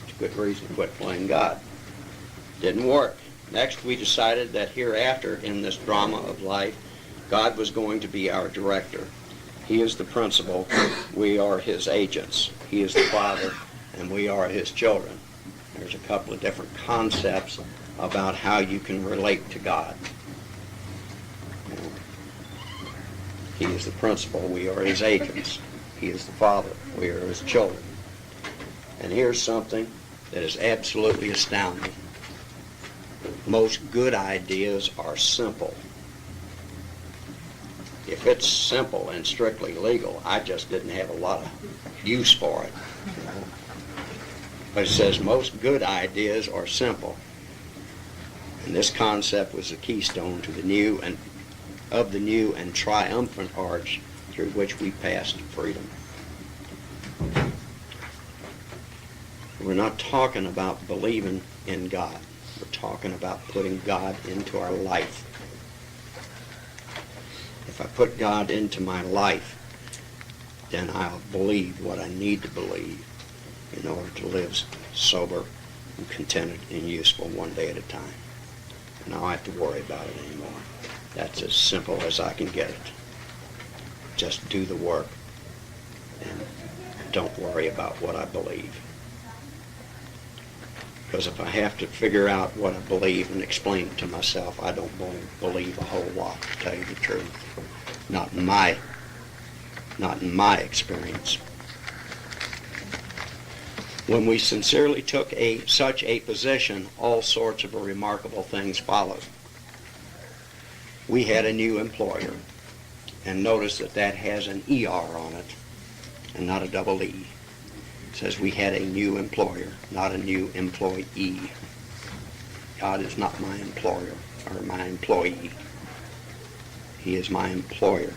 It's a good reason to quit playing God. Didn't work. Next, we decided that hereafter in this drama of life, God was going to be our director. He is the principal. We are his agents. He is the father, and we are his children. There's a couple of different concepts about how you can relate to God. He is the principal. We are his agents. He is the father. We are his children. And here's something that is absolutely astounding. Most good ideas are simple. If it's simple and strictly legal, I just didn't have a lot of use for it. But it says most good ideas are simple. And this concept was the keystone to the new and triumphant arch through which we passed to freedom. We're not talking about believing in God. We're talking about putting God into our life. If I put God into my life, then I'll believe what I need to believe in order to live sober and contented and useful one day at a time. And I don't have to worry about it anymore. That's as simple as I can get it. Just do the work and don't worry about what I believe. Because if I have to figure out what I believe and explain it to myself, I don't believe a whole lot, to tell you the truth. Not in my experience. When we sincerely took such a position, all sorts of remarkable things followed. We had a new employer, and notice that has an ER on it, and not a double E. It says we had a new employer, not a new employee. God is not my employer or my employee. He is my employer.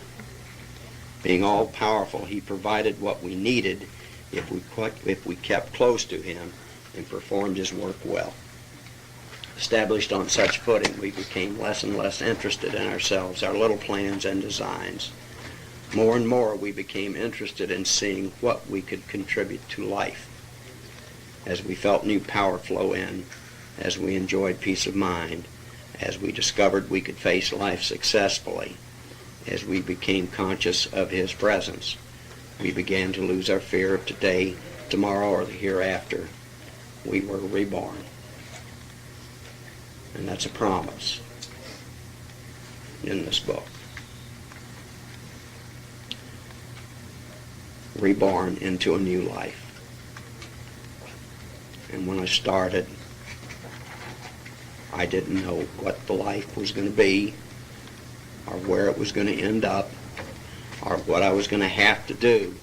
Being all-powerful, he provided what we needed if we kept close to him and performed his work well. Established on such footing, we became less and less interested in ourselves, our little plans and designs. More and more, we became interested in seeing what we could contribute to life. As we felt new power flow in, as we enjoyed peace of mind, as we discovered we could face life successfully, as we became conscious of his presence, we began to lose our fear of today, tomorrow, or the hereafter. We were reborn. And that's a promise in this book. Reborn into a new life. And when I started, I didn't know what the life was going to be, or where it was going to end up, or what I was going to have to do.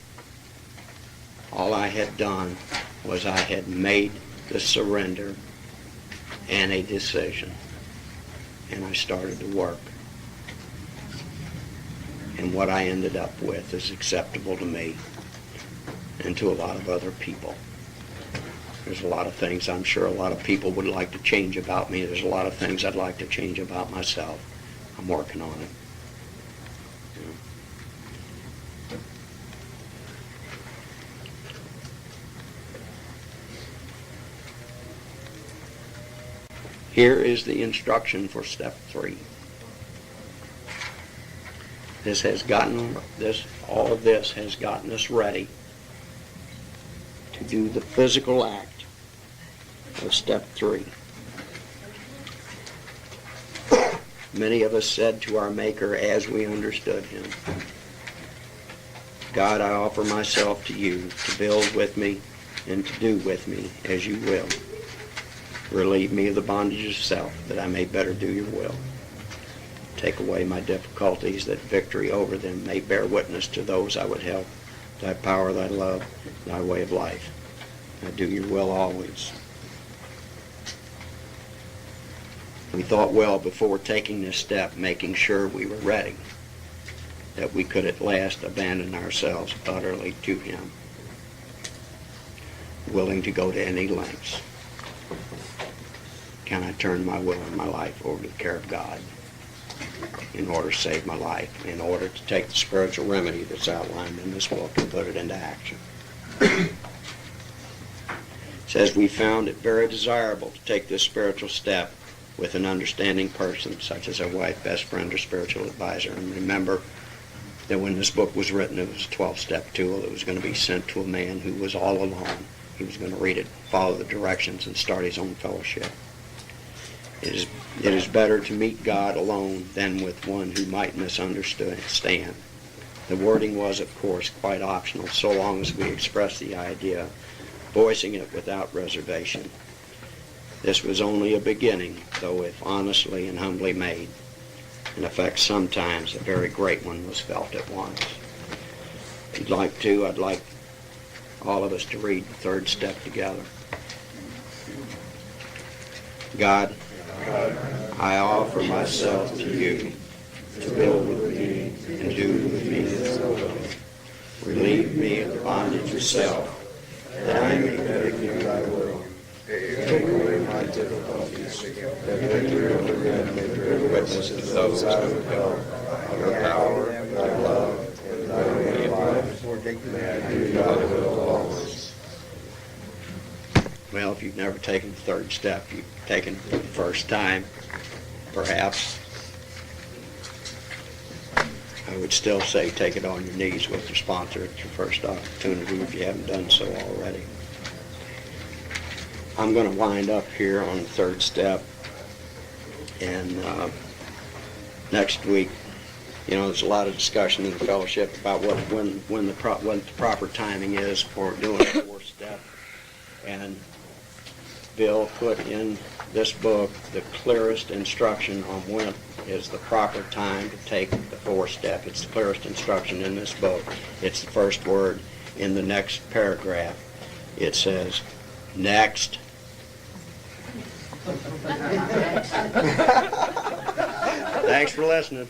All I had done was I had made the surrender and a decision, and I started to work. And what I ended up with is acceptable to me and to a lot of other people. There's a lot of things I'm sure a lot of people would like to change about me. There's a lot of things I'd like to change about myself. I'm working on it. Here is the instruction for step 3. All of this has gotten us ready to do the physical act of step 3. Many of us said to our Maker as we understood him, God, I offer myself to you to build with me and to do with me as you will. Relieve me of the bondage of self, that I may better do your will. Take away my difficulties, that victory over them may bear witness to those I would help. Thy power, thy love, thy way of life. I do your will always. We thought well before taking this step, making sure we were ready, that we could at last abandon ourselves utterly to him, willing to go to any lengths. Can I turn my will and my life over to the care of God in order to save my life, in order to take the spiritual remedy that's outlined in this book and put it into action? says, we found it very desirable to take this spiritual step with an understanding person, such as a wife, best friend, or spiritual advisor. And remember that when this book was written, it was a 12-step tool that was going to be sent to a man who was all alone. He was going to read it, follow the directions, and start his own fellowship. It is better to meet God alone than with one who might misunderstand. The wording was, of course, quite optional, so long as we expressed the idea, voicing it without reservation. This was only a beginning, though if honestly and humbly made. In effect, sometimes a very great one was felt at once. If you'd like to, I'd like all of us to read the third step together. God, I offer myself to you to build with me and do with me as I will. Relieve me of the bondage of self, that I may do thy will. Take away my difficulties, that victory over them may bear witness to those I would help. Your power, thy love, and thy way of life, may I do thy will always. Well, if you've never taken the third step, you've taken it for the first time, perhaps, I would still say take it on your knees with your sponsor at your first opportunity if you haven't done so already. I'm going to wind up here on the third step, and next week, there's a lot of discussion in the fellowship about when the proper timing is for doing the fourth step, and Bill put in this book the clearest instruction on when is the proper time to take the fourth step. It's the clearest instruction in this book. It's the first word in the next paragraph. It says, next. Thanks for listening.